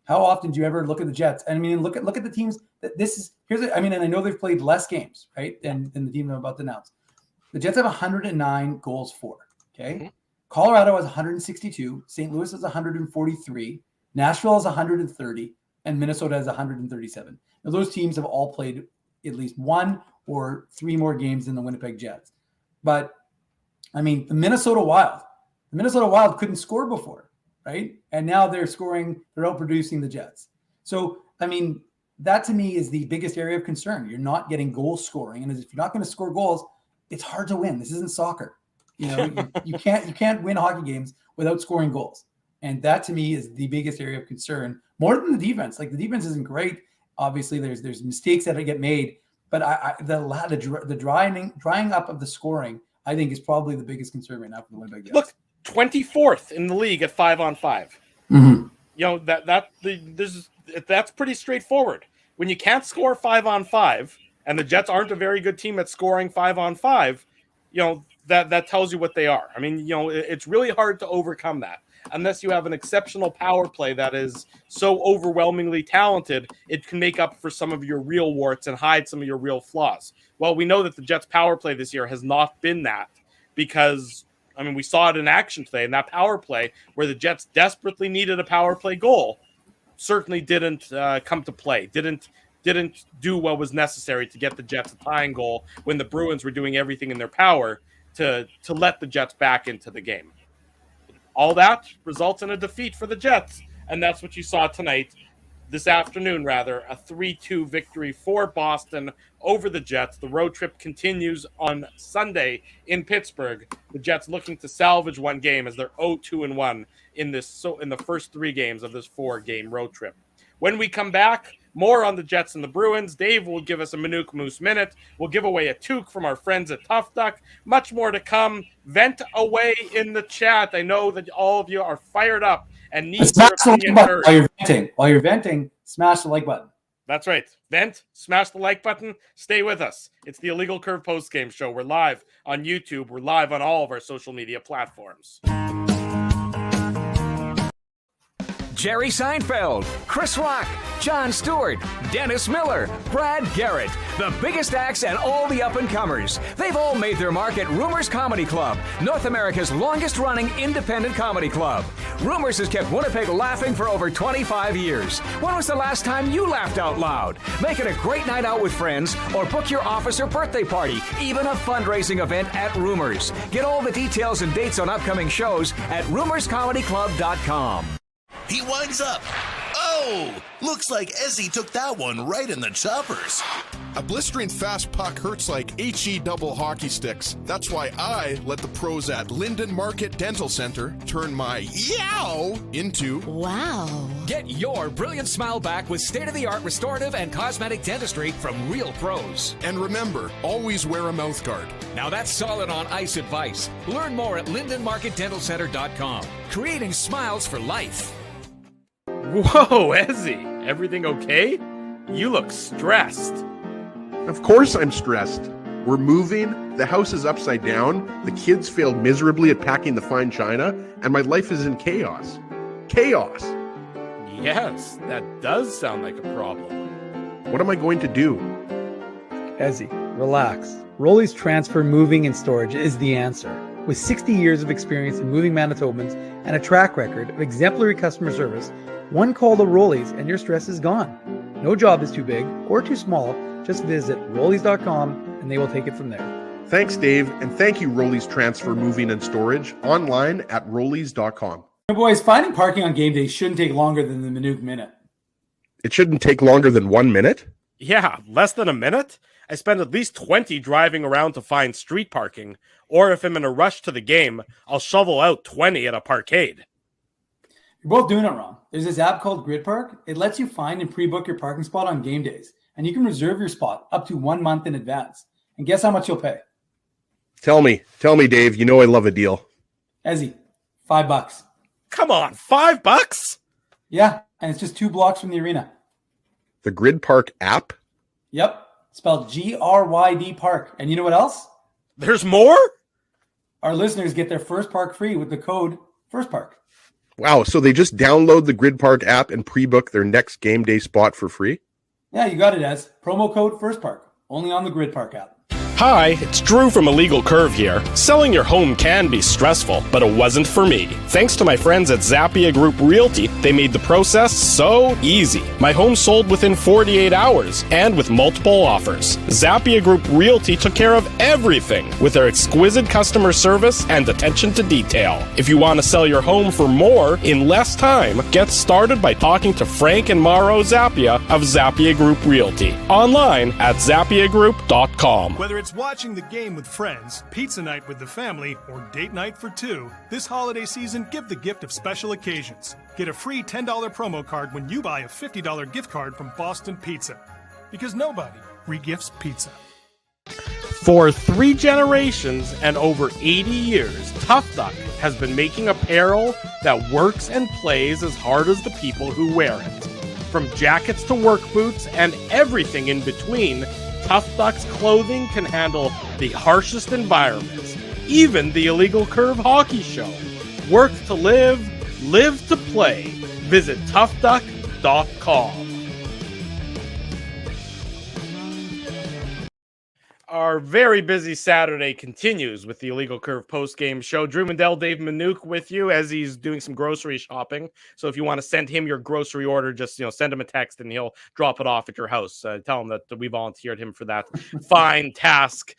How often do you ever look at the Jets? I mean, look at the teams that and I know they've played less games, right, than the team I'm about to announce. The Jets have 109 goals for. Okay, Colorado has 162, St. Louis has 143, Nashville has 130, and Minnesota has 137. Now those teams have all played at least 1 or 3 more games than the Winnipeg Jets. But I mean, the Minnesota Wild couldn't score before, right? And now they're outproducing the Jets. So, I mean, that to me is the biggest area of concern. You're not getting goal scoring. And if you're not going to score goals, it's hard to win. This isn't soccer. You can't win hockey games without scoring goals. And that to me is the biggest area of concern, more than the defense. Like the defense isn't great. Obviously, there's mistakes that get made. But the drying up of the scoring, I think, is probably the biggest concern right now for the Winnipeg Jets. Look, 24th in the league at 5-on-5. Mm-hmm. That's pretty straightforward. When you can't score 5-on-5, and the Jets aren't a very good team at scoring 5-on-5, that tells you what they are. I mean, it's really hard to overcome that unless you have an exceptional power play that is so overwhelmingly talented, it can make up for some of your real warts and hide some of your real flaws. Well, we know that the Jets' power play this year has not been that because, I mean, we saw it in action today, and that power play where the Jets desperately needed a power play goal certainly didn't come to play, didn't do what was necessary to get the Jets a tying goal when the Bruins were doing everything in their power to let the Jets back into the game. All that results in a defeat for the Jets, and that's what you saw tonight, this afternoon rather, a 3-2 victory for Boston over the Jets. The road trip continues on Sunday in Pittsburgh. The Jets looking to salvage one game as they're 0-2-1 in the first 3 games of this 4-game road trip. When we come back, more on the Jets and the Bruins. Dave will give us a Manitoba Moose Minute. We'll give away a toque from our friends at Tough Duck. Much more to come. Vent away in the chat. I know that all of you are fired up and need your opinion heard. While you're venting, smash the like button. That's right. Vent, smash the like button. Stay with us. It's the Illegal Curve postgame show. We're live on YouTube. We're live on all of our social media platforms. Jerry Seinfeld, Chris Rock, Jon Stewart, Dennis Miller, Brad Garrett, the biggest acts and all the up-and-comers. They've all made their mark at Rumors Comedy Club, North America's longest-running independent comedy club. Rumors has kept Winnipeg laughing for over 25 years. When was the last time you laughed out loud? Make it a great night out with friends or book your office or birthday party, even a fundraising event at Rumors. Get all the details and dates on upcoming shows at rumorscomedyclub.com. He winds up. Oh, looks like Ezzy took that one right in the choppers. A blistering fast puck hurts like HE double hockey sticks. That's why I let the pros at Linden Market Dental Center turn my yow into wow. Get your brilliant smile back with state-of-the-art restorative and cosmetic dentistry from real pros. And remember, always wear a mouth guard. Now that's solid on ice advice. Learn more at lindenmarketdentalcenter.com. Creating smiles for life. Whoa, Ezzy, everything okay? You look stressed. Of course I'm stressed. We're moving, the house is upside down, the kids failed miserably at packing the fine china, and my life is in chaos. Chaos! Yes, that does sound like a problem. What am I going to do? Ezzy, relax. Rolly's Transfer Moving and Storage is the answer. With 60 years of experience in moving Manitobans and a track record of exemplary customer service, one call to Rolly's and your stress is gone. No job is too big or too small. Just visit Rollies.com and they will take it from there. Thanks, Dave, and thank you, Rolly's Transfer Moving and Storage, online at Rollies.com. Hey boys, finding parking on game day shouldn't take longer than the Manute Minute. It shouldn't take longer than 1 minute? Yeah, less than a minute? I spend at least 20 driving around to find street parking, or if I'm in a rush to the game, I'll shovel out 20 at a parkade. You're both doing it wrong. There's this app called Grid Park. It lets you find and pre-book your parking spot on game days, and you can reserve your spot up to 1 month in advance. And guess how much you'll pay? Tell me, Dave. You know I love a deal. Ezzy, $5. Come on, $5? Yeah, and it's just 2 blocks from the arena. The Grid Park app? Yep, spelled GRYD Park. And you know what else? There's more? Our listeners get their first park free with the code FIRSTPARK. Wow, so they just download the Grid Park app and pre-book their next game day spot for free? Yeah, you got it, Ez. Promo code FIRSTPARK. Only on the Grid Park app. Hi, it's Drew from Illegal Curve here. Selling your home can be stressful, but it wasn't for me. Thanks to my friends at Zappia Group Realty, they made the process so easy. My home sold within 48 hours and with multiple offers. Zappia Group Realty took care of everything with their exquisite customer service and attention to detail. If you want to sell your home for more in less time, get started by talking to Frank and Mauro Zappia of Zappia Group Realty. Online at zappiagroup.com. Whether it's watching the game with friends, pizza night with the family, or date night for two, this holiday season, give the gift of special occasions. Get a free $10 promo card when you buy a $50 gift card from Boston Pizza. Because nobody regifts pizza. For 3 generations and over 80 years, Tough Duck has been making apparel that works and plays as hard as the people who wear it. From jackets to work boots and everything in between, Tough Duck's clothing can handle the harshest environments, even the illegal curve hockey show. Work to live, live to play. Visit toughduck.com. Our very busy Saturday continues with the Illegal Curve post-game show. Drew Mandel, Dave Manouk with you as he's doing some grocery shopping. So if you want to send him your grocery order, just send him a text and he'll drop it off at your house. Tell him that we volunteered him for that fine task.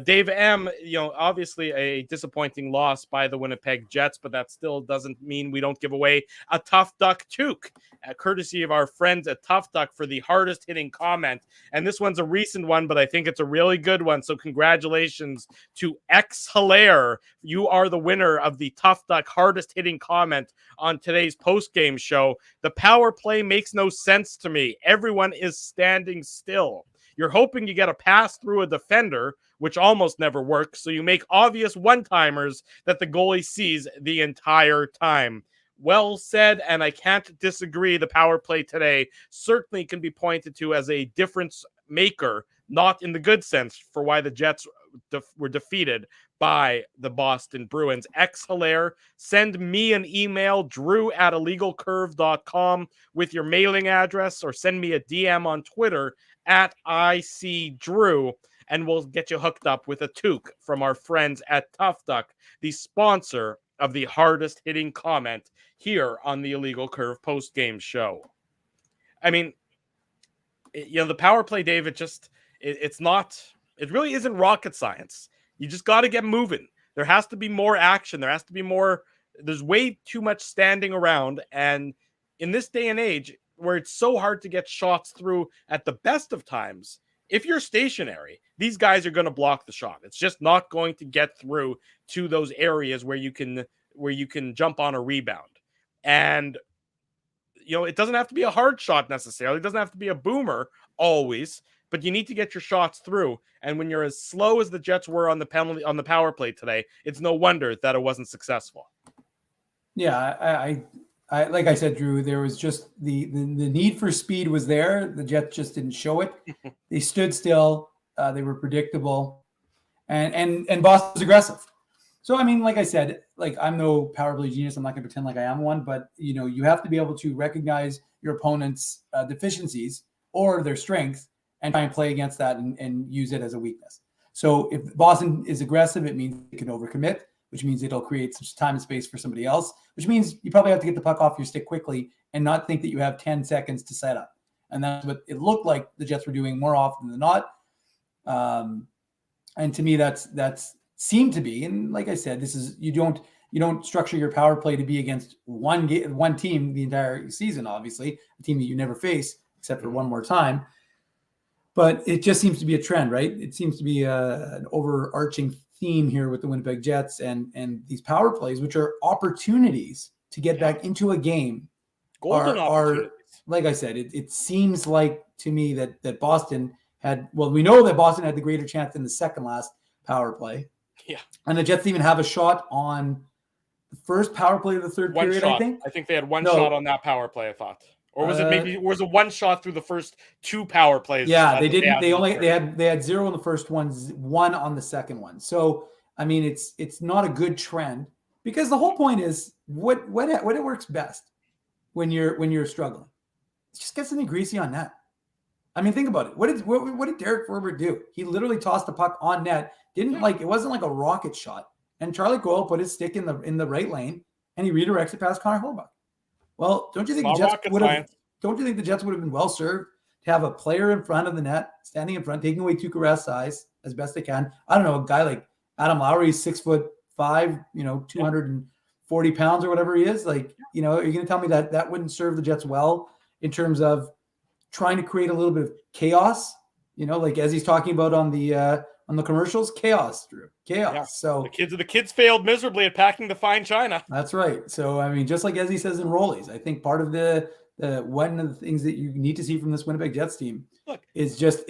Dave M, obviously a disappointing loss by the Winnipeg Jets, but that still doesn't mean we don't give away a Tough Duck toque, courtesy of our friends at Tough Duck for the hardest hitting comment. And this one's a recent one, but I think it's a really good one. So congratulations to X Hilaire. You are the winner of the Tough Duck hardest hitting comment on today's post-game show. The power play makes no sense to me. Everyone is standing still. You're hoping you get a pass through a defender, which almost never works. So you make obvious one-timers that the goalie sees the entire time. Well said, and I can't disagree. The power play today certainly can be pointed to as a difference maker, not in the good sense, for why the Jets were defeated by the Boston Bruins. X Hilaire, send me an email, drew@illegalcurve.com with your mailing address, or send me a DM on Twitter @ICDrew, and we'll get you hooked up with a toque from our friends at Tough Duck, the sponsor of the hardest hitting comment here on the Illegal Curve post-game show. I mean, the power play, Dave, it really isn't rocket science. You just got to get moving. There has to be more action. There's way too much standing around. And in this day and age where it's so hard to get shots through at the best of times, if you're stationary, these guys are going to block the shot. It's just not going to get through to those areas where you can jump on a rebound. And it doesn't have to be a hard shot necessarily. It doesn't have to be a boomer always, but you need to get your shots through. And when you're as slow as the Jets were on the power play today, it's no wonder that it wasn't successful. Yeah, I like I said, Drew, there was just the need for speed was there. The Jets just didn't show it. They stood still. They were predictable, and Boston was aggressive. So, I mean, like I said, I'm no power play genius. I'm not going to pretend like I am one, but you have to be able to recognize your opponent's deficiencies or their strengths and try and play against that and use it as a weakness. So if Boston is aggressive, it means it can overcommit, which means it'll create some time and space for somebody else, which means you probably have to get the puck off your stick quickly and not think that you have 10 seconds to set up. And that's what it looked like the Jets were doing more often than not. And to me, that's seemed to be, and like I said, this is you don't structure your power play to be against one team the entire season, obviously, a team that you never face except for one more time. But it just seems to be a trend, right? It seems to be an overarching theme here with the Winnipeg Jets and these power plays, which are opportunities to get back into a game. Are like I said, it seems like to me that Boston had, well, we know that Boston had the greater chance in the second last power play. Yeah. And the Jets even have a shot on the first power play of the third period, shot. I think. They had one shot on that power play, I thought. Or was it was a one shot through the first 2 power plays? Yeah, they didn't. They had 0 on the first one, 1 on the second one. So I mean, it's not a good trend because the whole point is what it works best when you're struggling. Just get something greasy on net. I mean, think about it. What did Derek Forbert do? He literally tossed the puck on net. It wasn't like a rocket shot. And Charlie Coyle put his stick in the right lane and he redirects it past Connor Hellebuyck. Well, don't you think the Jets would have been well served to have a player in front of the net, standing in front, taking away Tuukka Rask's size as best they can? I don't know, a guy like Adam Lowry, 6'5", 240 pounds or whatever he is. Are you going to tell me that wouldn't serve the Jets well in terms of trying to create a little bit of chaos? As he's talking about on the commercials, chaos, Drew. Chaos. Yeah. So the kids failed miserably at packing the fine china. That's right. So I mean, just like as he says in Rollies, I think part of the one of the things that you need to see from this Winnipeg Jets team is just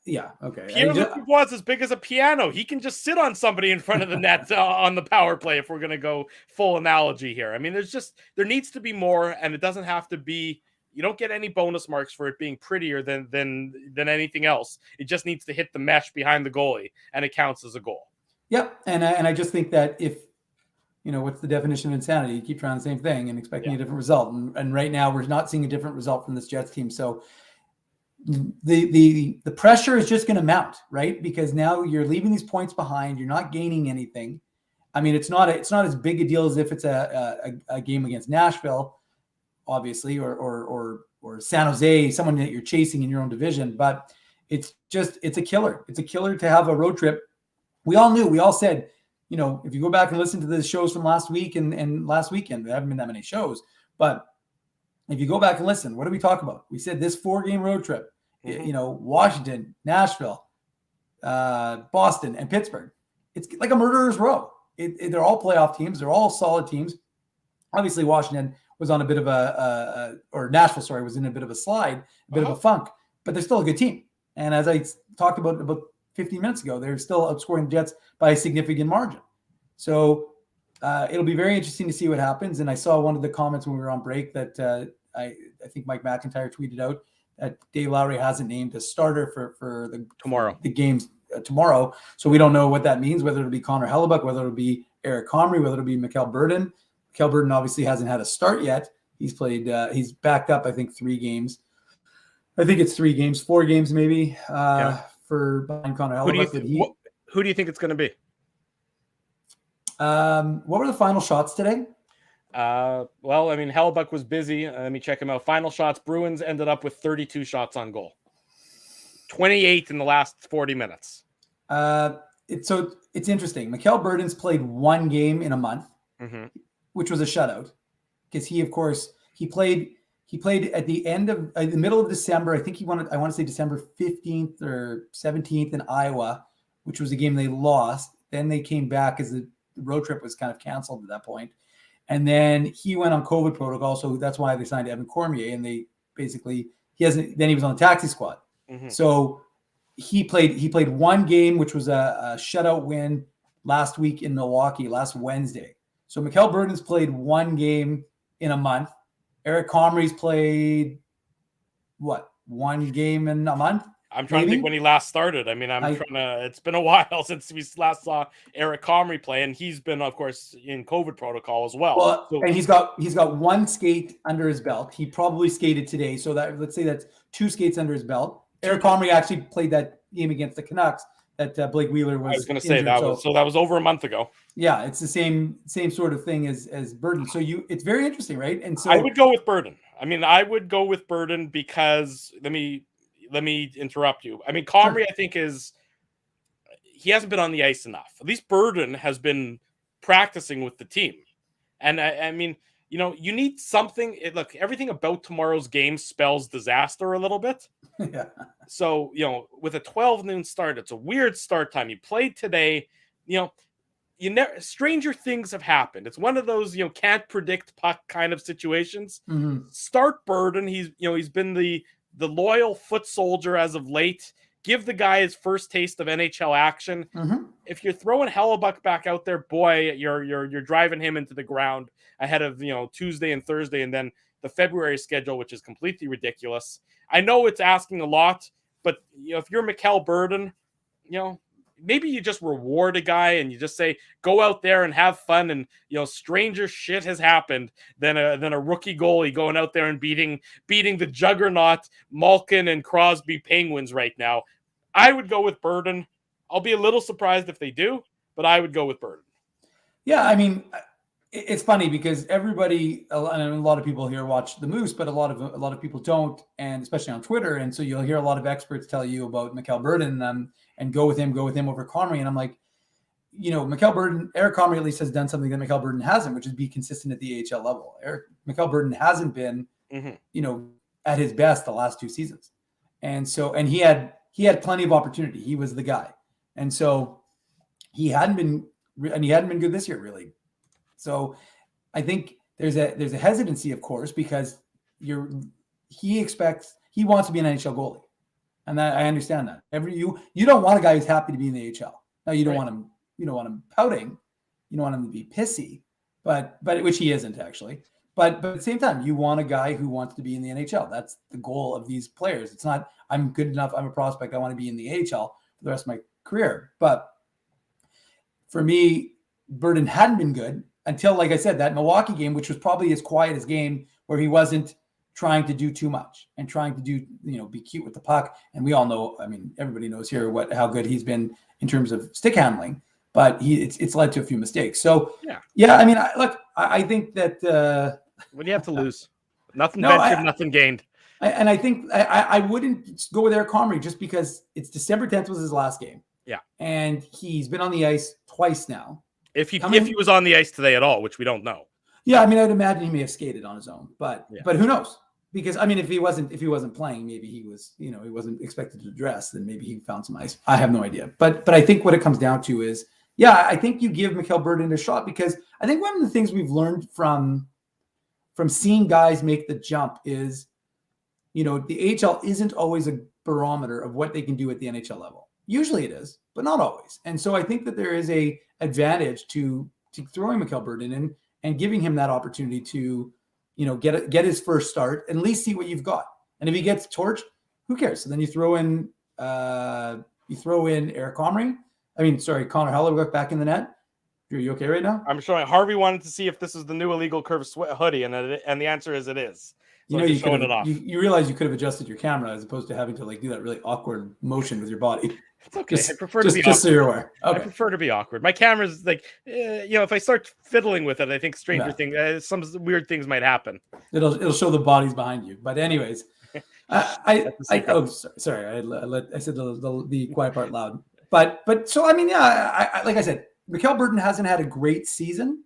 Yeah. Okay. Pierre-Luc Dubois is as big as a piano. He can just sit on somebody in front of the net on the power play if we're going to go full analogy here. I mean, there needs to be more, and it doesn't have to be, you don't get any bonus marks for it being prettier than anything else. It just needs to hit the mesh behind the goalie, and it counts as a goal. Yep. And I just think that if, what's the definition of insanity? You keep trying the same thing and expecting a different result. And right now we're not seeing a different result from this Jets team. So the pressure is just going to mount, right? Because now you're leaving these points behind. You're not gaining anything. I mean, it's not as big a deal as if it's a game against Nashville, obviously, or San Jose, someone that you're chasing in your own division. But it's a killer. It's a killer to have a road trip. We all said, if you go back and listen to the shows from last week and last weekend, there haven't been that many shows, but if you go back and listen, what did we talk about? We said this 4-game road trip, Washington, Nashville, Boston, and Pittsburgh. It's like a murderer's row. They're all playoff teams. They're all solid teams. Obviously, Washington was on a bit of or Nashville, was in a bit of a slide, a bit of a funk, but they're still a good team. And as I talked about 15 minutes ago, they're still outscoring the Jets by a significant margin. So it'll be very interesting to see what happens. And I saw one of the comments when we were on break that I think Mike McIntyre tweeted out that Dave Lowry hasn't named a starter for the games tomorrow. So we don't know what that means, whether it'll be Connor Hellebuck, whether it'll be Eric Comrie, whether it'll be Mikkel Burden. Mikkel Burden obviously hasn't had a start yet. He's played, he's backed up, I think, 3 games. I think it's 3 games, 4 games maybe for behind Connor Hellebuck. Who do you think it's going to be? What were the final shots today? Well, I mean, Hellebuck was busy. Let me check him out. Final shots, Bruins ended up with 32 shots on goal. 28 in the last 40 minutes. It's interesting. Mikkel Burden's played 1 game in a month, which was a shutout. Because he played at the end of the middle of December. I think I want to say December 15th or 17th in Iowa, which was a game they lost. Then they came back as the road trip was kind of canceled at that point. And then he went on COVID protocol. So that's why they signed Evan Cormier. And they basically, he was on the taxi squad. So he played 1 game, which was a shutout win last week in Milwaukee, last Wednesday. So Mikkel Burden's played 1 game in a month. Eric Comrie's played 1 game in a month? I'm trying to think when he last started. I mean, it's been a while since we last saw Eric Comrie play, and he's been, of course, in COVID protocol as well. And he's got 1 skate under his belt. He probably skated today. So let's say that's 2 skates under his belt. Eric Comrie actually played that game against the Canucks that Blake Wheeler was. I was going to say that was over a month ago. Yeah, it's the same sort of thing as Burden. So it's very interesting, right? And so I would go with Burden. I mean, I would go with Burden because let me interrupt you. I mean, Comrie, I think he hasn't been on the ice enough. At least Burden has been practicing with the team, and I mean, you need something. Look, everything about tomorrow's game spells disaster a little bit. Yeah. So, with a 12 noon start, it's a weird start time. You played today, stranger things have happened. It's one of those, can't predict puck kind of situations. Start Burden. He's been the loyal foot soldier as of late. Give the guy his first taste of NHL action. If you're throwing Hellebuck back out there, boy, you're driving him into the ground ahead of Tuesday and Thursday, and then the February schedule, which is completely ridiculous. I know it's asking a lot, but if you're Mikkel Burden, maybe you just reward a guy and you just say, go out there and have fun. And, stranger shit has happened than a rookie goalie going out there and beating the juggernaut Malkin and Crosby Penguins right now. I would go with Burden. I'll be a little surprised if they do, but I would go with Burden. Yeah. I mean, it's funny because everybody, and a lot of people here watch the Moose, but a lot of people don't, and especially on Twitter. And so you'll hear a lot of experts tell you about Mikkel Burden and go with him over Comrie. And I'm like, Mikkel Burden, Eric Comrie at least has done something that Mikkel Burden hasn't, which is be consistent at the AHL level. Mikkel Burden hasn't been, at his best the last 2 seasons. And so, and he had plenty of opportunity. He was the guy. And so he hadn't been good this year, really. So I think there's a hesitancy, of course, because he wants to be an NHL goalie. And that I understand that. You don't want a guy who's happy to be in the AHL. Now you don't want him. You don't want him pouting. You don't want him to be pissy, but which he isn't actually. But at the same time, you want a guy who wants to be in the NHL. That's the goal of these players. It's not I'm good enough. I'm a prospect. I want to be in the AHL for the rest of my career. But for me, Burden hadn't been good until, like I said, that Milwaukee game, which was probably his quietest game, where he wasn't trying to do too much and trying to do, be cute with the puck. And we all know, I mean, everybody knows here how good he's been in terms of stick handling, but it's led to a few mistakes. So yeah. I mean, I think that when you have to lose, nothing ventured, nothing gained. And I think I wouldn't go with Eric Comrie just because it's December 10th was his last game. Yeah. And he's been on the ice twice now. If he was on the ice today at all, which we don't know. Yeah, I mean, I'd imagine he may have skated on his own, but who knows? Because I mean, if he wasn't playing, maybe he was, he wasn't expected to dress, then maybe he found some ice. I have no idea. But I think what it comes down to is, I think you give Mikhail Burden a shot, because I think one of the things we've learned from seeing guys make the jump is, the AHL isn't always a barometer of what they can do at the NHL level. Usually it is, but not always. And so I think that there is a advantage to throwing Mikhail Burden in and giving him that opportunity to, get his first start and at least see what you've got. And if he gets torched, who cares? So then you throw in Eric Comrie. Connor Hellebuyck back in the net. Are you okay right now? I'm showing. Harvey wanted to see if this is the new illegal curve hoodie, and the answer is it is. So you showing it off. You realize you could have adjusted your camera as opposed to having to do that really awkward motion with your body. It's okay. I prefer to be awkward. Just so you're aware. Okay. I prefer to be awkward. My camera's if I start fiddling with it, I think things, some weird things might happen. It'll show the bodies behind you. But anyways, I said the quiet part loud. But so I mean, I like I said, Mikhail Burden hasn't had a great season,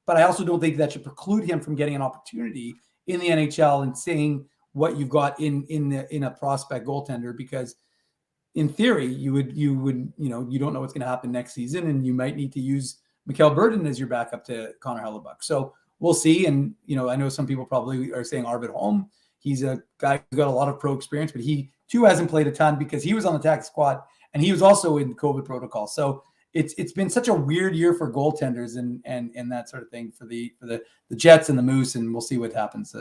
but I also don't think that should preclude him from getting an opportunity in the NHL and seeing what you've got in a prospect goaltender, because in theory you don't know what's going to happen next season, and you might need to use Mikhail Burden as your backup to Connor Hellebuyck. So we'll see. And I know some people probably are saying Arvid Holm. He's a guy who's got a lot of pro experience, but he too hasn't played a ton because he was on the tax squad and he was also in COVID protocol. So it's been such a weird year for goaltenders and that sort of thing for the Jets and the Moose, and we'll see what happens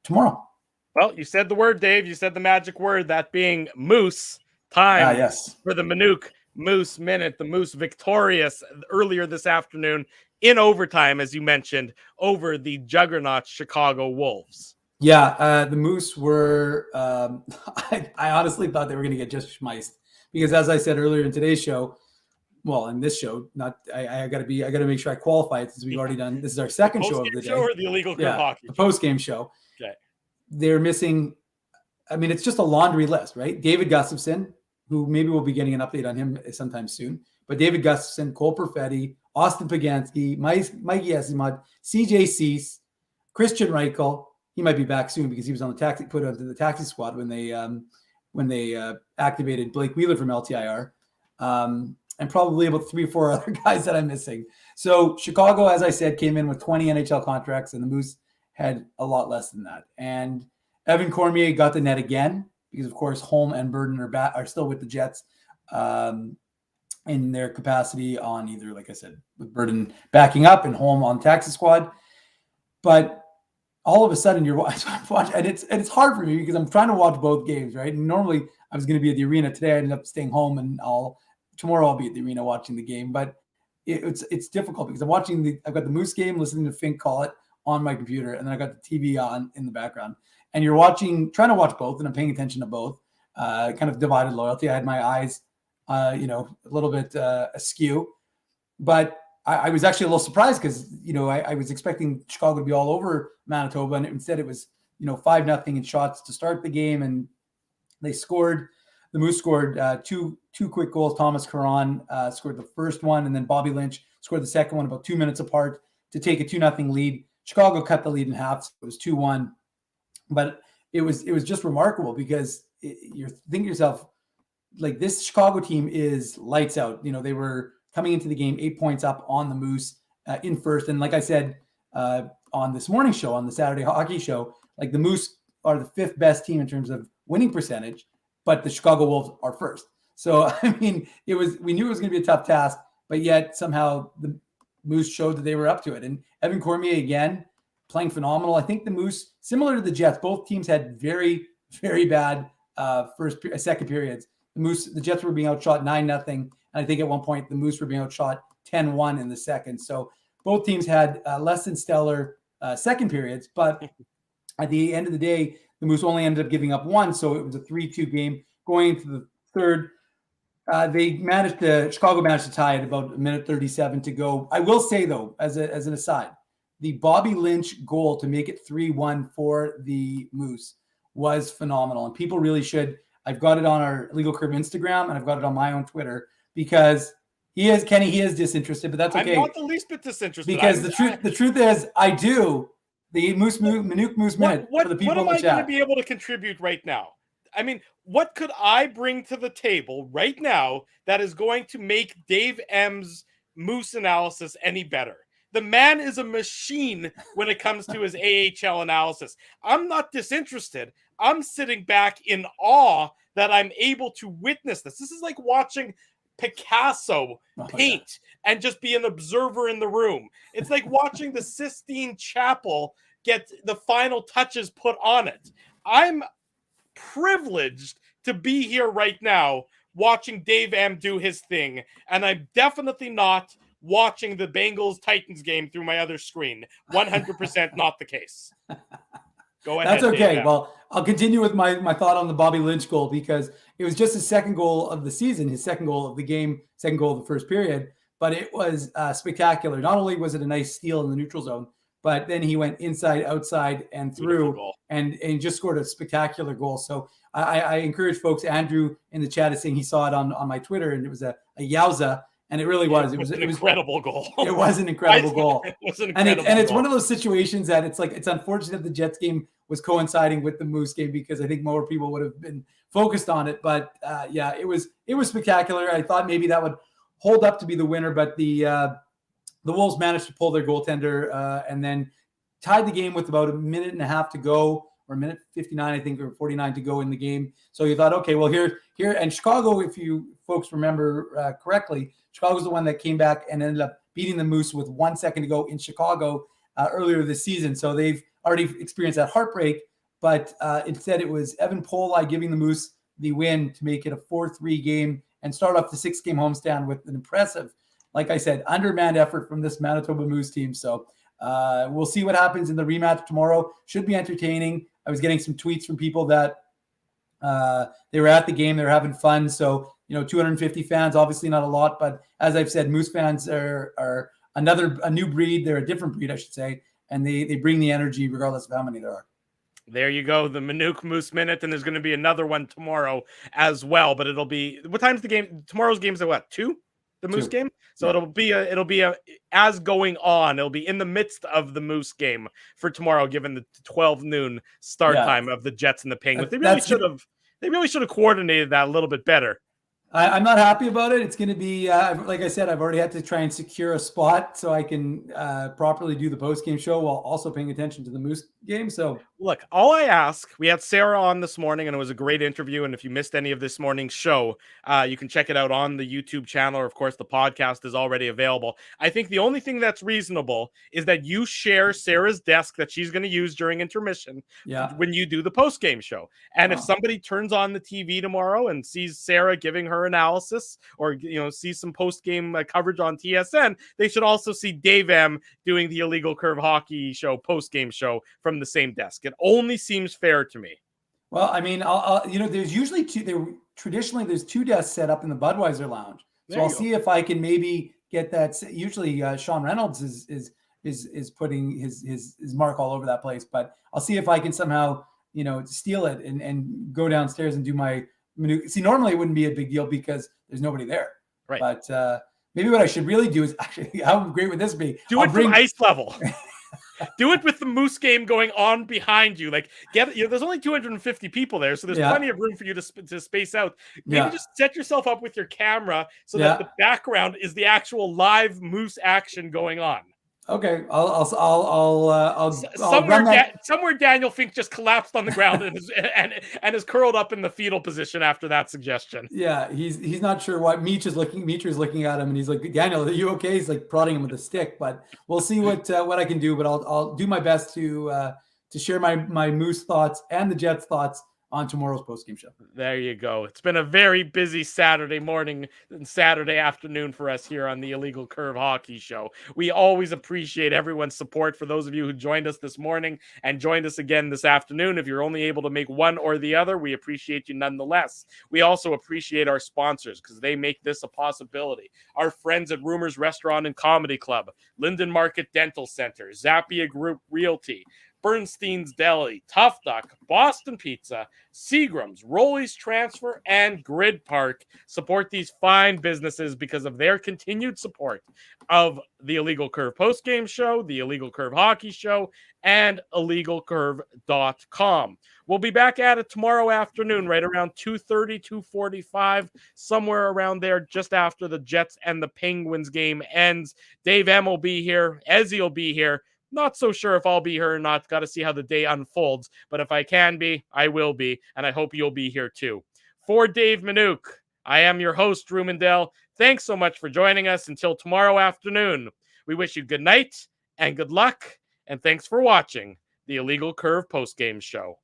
tomorrow. Well, you said the word, Dave. You said the magic word, that being Moose. Time for the Manuk Moose Minute. The Moose victorious earlier this afternoon in overtime, as you mentioned, over the juggernaut Chicago Wolves. Yeah, the Moose were. I honestly thought they were going to get just schmeiced because, as I said earlier in today's show, in this show, I got to make sure I qualify it since we've already done. This is our second show of the day. Or the illegal hockey. The post-game show. Okay, they're missing. I mean, it's just a laundry list, right? David Gustafsson, who maybe we'll be getting an update on him sometime soon. But David Gustafsson, Cole Perfetti, Austin Pagansky, Mikey Esimod, CJ Cease, Christian Reichel. He might be back soon because he was on put onto the taxi squad when they activated Blake Wheeler from LTIR, and probably about 3 or 4 other guys that I'm missing. So Chicago, as I said, came in with 20 NHL contracts, and the Moose had a lot less than that. And Evan Cormier got the net again, because of course Holm and Burden are still with the Jets in their capacity on either, like I said, with Burden backing up and Holm on taxi squad. But all of a sudden you're watching, and it's hard for me because I'm trying to watch both games, right? And normally I was going to be at the arena today. I ended up staying home, and tomorrow I'll be at the arena watching the game. But it's difficult because I've got the Moose game, listening to Fink call it on my computer, and then I got the TV on in the background. And you're trying to watch both, and I'm paying attention to both. Kind of divided loyalty. I had my eyes, a little bit askew, but I was actually a little surprised because I was expecting Chicago to be all over Manitoba, and instead it was 5-0 in shots to start the game, and they scored. The Moose scored two quick goals. Thomas Caron scored the first one, and then Bobby Lynch scored the second one about 2 minutes apart to take a 2-0 lead. Chicago cut the lead in half, so it was 2-1. But it was just remarkable because you're thinking to yourself, like, this Chicago team is lights out. They were coming into the game 8 points up on the Moose in first. And like I said on this morning show, on the Saturday Hockey Show, like, the Moose are the 5th best team in terms of winning percentage, but the Chicago Wolves are first. So, I mean, we knew it was going to be a tough task, but yet somehow the Moose showed that they were up to it. And Evan Cormier, again, playing phenomenal. I think the Moose, similar to the Jets, both teams had very, very bad second periods. The Jets were being outshot 9-0. And I think at one point the Moose were being outshot 10-1 in the second. So both teams had less than stellar second periods, but at the end of the day, the Moose only ended up giving up one. So it was a 3-2 game going into the third. Chicago managed to tie at about 1:37 to go. I will say, though, as an aside, the Bobby Lynch goal to make it 3-1 for the Moose was phenomenal. And people really should. I've got it on our Legal Curve Instagram, and I've got it on my own Twitter, because he is disinterested, but that's okay. I'm not the least bit disinterested. Because the truth is, I do the Manuk Moose Minute for the people in the chat. What am I going to be able to contribute right now? I mean, what could I bring to the table right now that is going to make Dave M's Moose analysis any better? The man is a machine when it comes to his AHL analysis. I'm not disinterested. I'm sitting back in awe that I'm able to witness this. This is like watching Picasso paint and just be an observer in the room. It's like watching the Sistine Chapel get the final touches put on it. I'm privileged to be here right now watching Dave M do his thing, and I'm definitely not watching the Bengals-Titans game through my other screen. 100% not the case. Go ahead. That's okay. Dave. Well, I'll continue with my thought on the Bobby Lynch goal, because it was just his second goal of the season, his second goal of the game, second goal of the first period, but it was spectacular. Not only was it a nice steal in the neutral zone, but then he went inside, outside, and through, and just scored a spectacular goal. So I encourage folks. Andrew in the chat is saying he saw it on my Twitter, and it was a yowza, and it really was. It was an incredible goal. It was an incredible goal. It was an incredible and it's goal. one of those situations that it's unfortunate the Jets game was coinciding with the Moose game, because I think more people would have been focused on it. But it was spectacular. I thought maybe that would hold up to be the winner, but the Wolves managed to pull their goaltender and then tied the game with about a minute and a half to go, or a minute 59, I think, or 49 to go in the game. So you thought, okay, well, here, and Chicago, if you folks remember correctly, Chicago's the one that came back and ended up beating the Moose with 1 second to go in Chicago earlier this season. So they've already experienced that heartbreak, but instead it was Evan Poli giving the Moose the win to make it a 4-3 game and start off the 6-game homestand with an impressive, like I said, undermanned effort from this Manitoba Moose team. So we'll see what happens in the rematch tomorrow. Should be entertaining. I was getting some tweets from people that they were at the game. They were having fun. So, 250 fans, obviously not a lot, but as I've said, Moose fans are a new breed. They're a different breed, I should say. And they bring the energy regardless of how many there are. There you go, the Manuk Moose Minute, and there's going to be another one tomorrow as well. But it'll be, what time's the game? Tomorrow's game's at what, 2? The Moose game? So yeah. it'll be as going on. It'll be in the midst of the Moose game for tomorrow, given the 12 noon start time of the Jets and the Penguins. They really should have coordinated that a little bit better. I'm not happy about it. It's going to be, like I said, I've already had to try and secure a spot so I can properly do the post-game show while also paying attention to the Moose game. So, look, all I ask, we had Sarah on this morning, and it was a great interview. And if you missed any of this morning's show, you can check it out on the YouTube channel. Or, of course, the podcast is already available. I think the only thing that's reasonable is that you share Sarah's desk that she's going to use during intermission when you do the post-game show. And if somebody turns on the TV tomorrow and sees Sarah giving her analysis, or see some post-game coverage on TSN, they should also see Dave M doing the Illegal Curve Hockey Show post-game show from the same desk. It only seems fair to me. Well, I mean, I'll there's usually traditionally there's 2 desks set up in the Budweiser Lounge, so I'll see if I can maybe get that. Usually Sean Reynolds is putting his mark all over that place, but I'll see if I can somehow steal it and go downstairs and do my. See, normally it wouldn't be a big deal because there's nobody there. Right. But maybe what I should really do is actually, how great would this be? Do it from ice level. Do it with the Moose game going on behind you. Like, there's only 250 people there, so there's plenty of room for you to space out. Maybe just set yourself up with your camera so that the background is the actual live Moose action going on. Okay, I'll Somewhere, run that. somewhere Daniel Fink just collapsed on the ground and is curled up in the fetal position after that suggestion. Yeah, he's not sure what Meech is looking at him, and he's like, Daniel, are you okay? He's like prodding him with a stick, but we'll see what I can do. But I'll do my best to share my Moose thoughts and the Jets thoughts on tomorrow's postgame show. There you go. It's been a very busy Saturday morning and Saturday afternoon for us here on the Illegal Curve Hockey Show. We always appreciate everyone's support. For those of you who joined us this morning and joined us again this afternoon, if you're only able to make one or the other, we appreciate you nonetheless. We also appreciate our sponsors because they make this a possibility. Our friends at Rumors Restaurant and Comedy Club, Linden Market Dental Center, Zappia Group Realty, Bernstein's Deli, Tough Duck, Boston Pizza, Seagram's, Rolly's Transfer, and Grid Park support these fine businesses because of their continued support of the Illegal Curve postgame show, the Illegal Curve hockey show, and illegalcurve.com. We'll be back at it tomorrow afternoon, right around 2:30, 2:45, somewhere around there, just after the Jets and the Penguins game ends. Dave M will be here. Ezzy will be here. Not so sure if I'll be here or not. Got to see how the day unfolds. But if I can be, I will be. And I hope you'll be here too. For Dave Manouk, I am your host, Drew Mandel. Thanks so much for joining us. Until tomorrow afternoon, we wish you good night and good luck. And thanks for watching the Illegal Curve postgame show.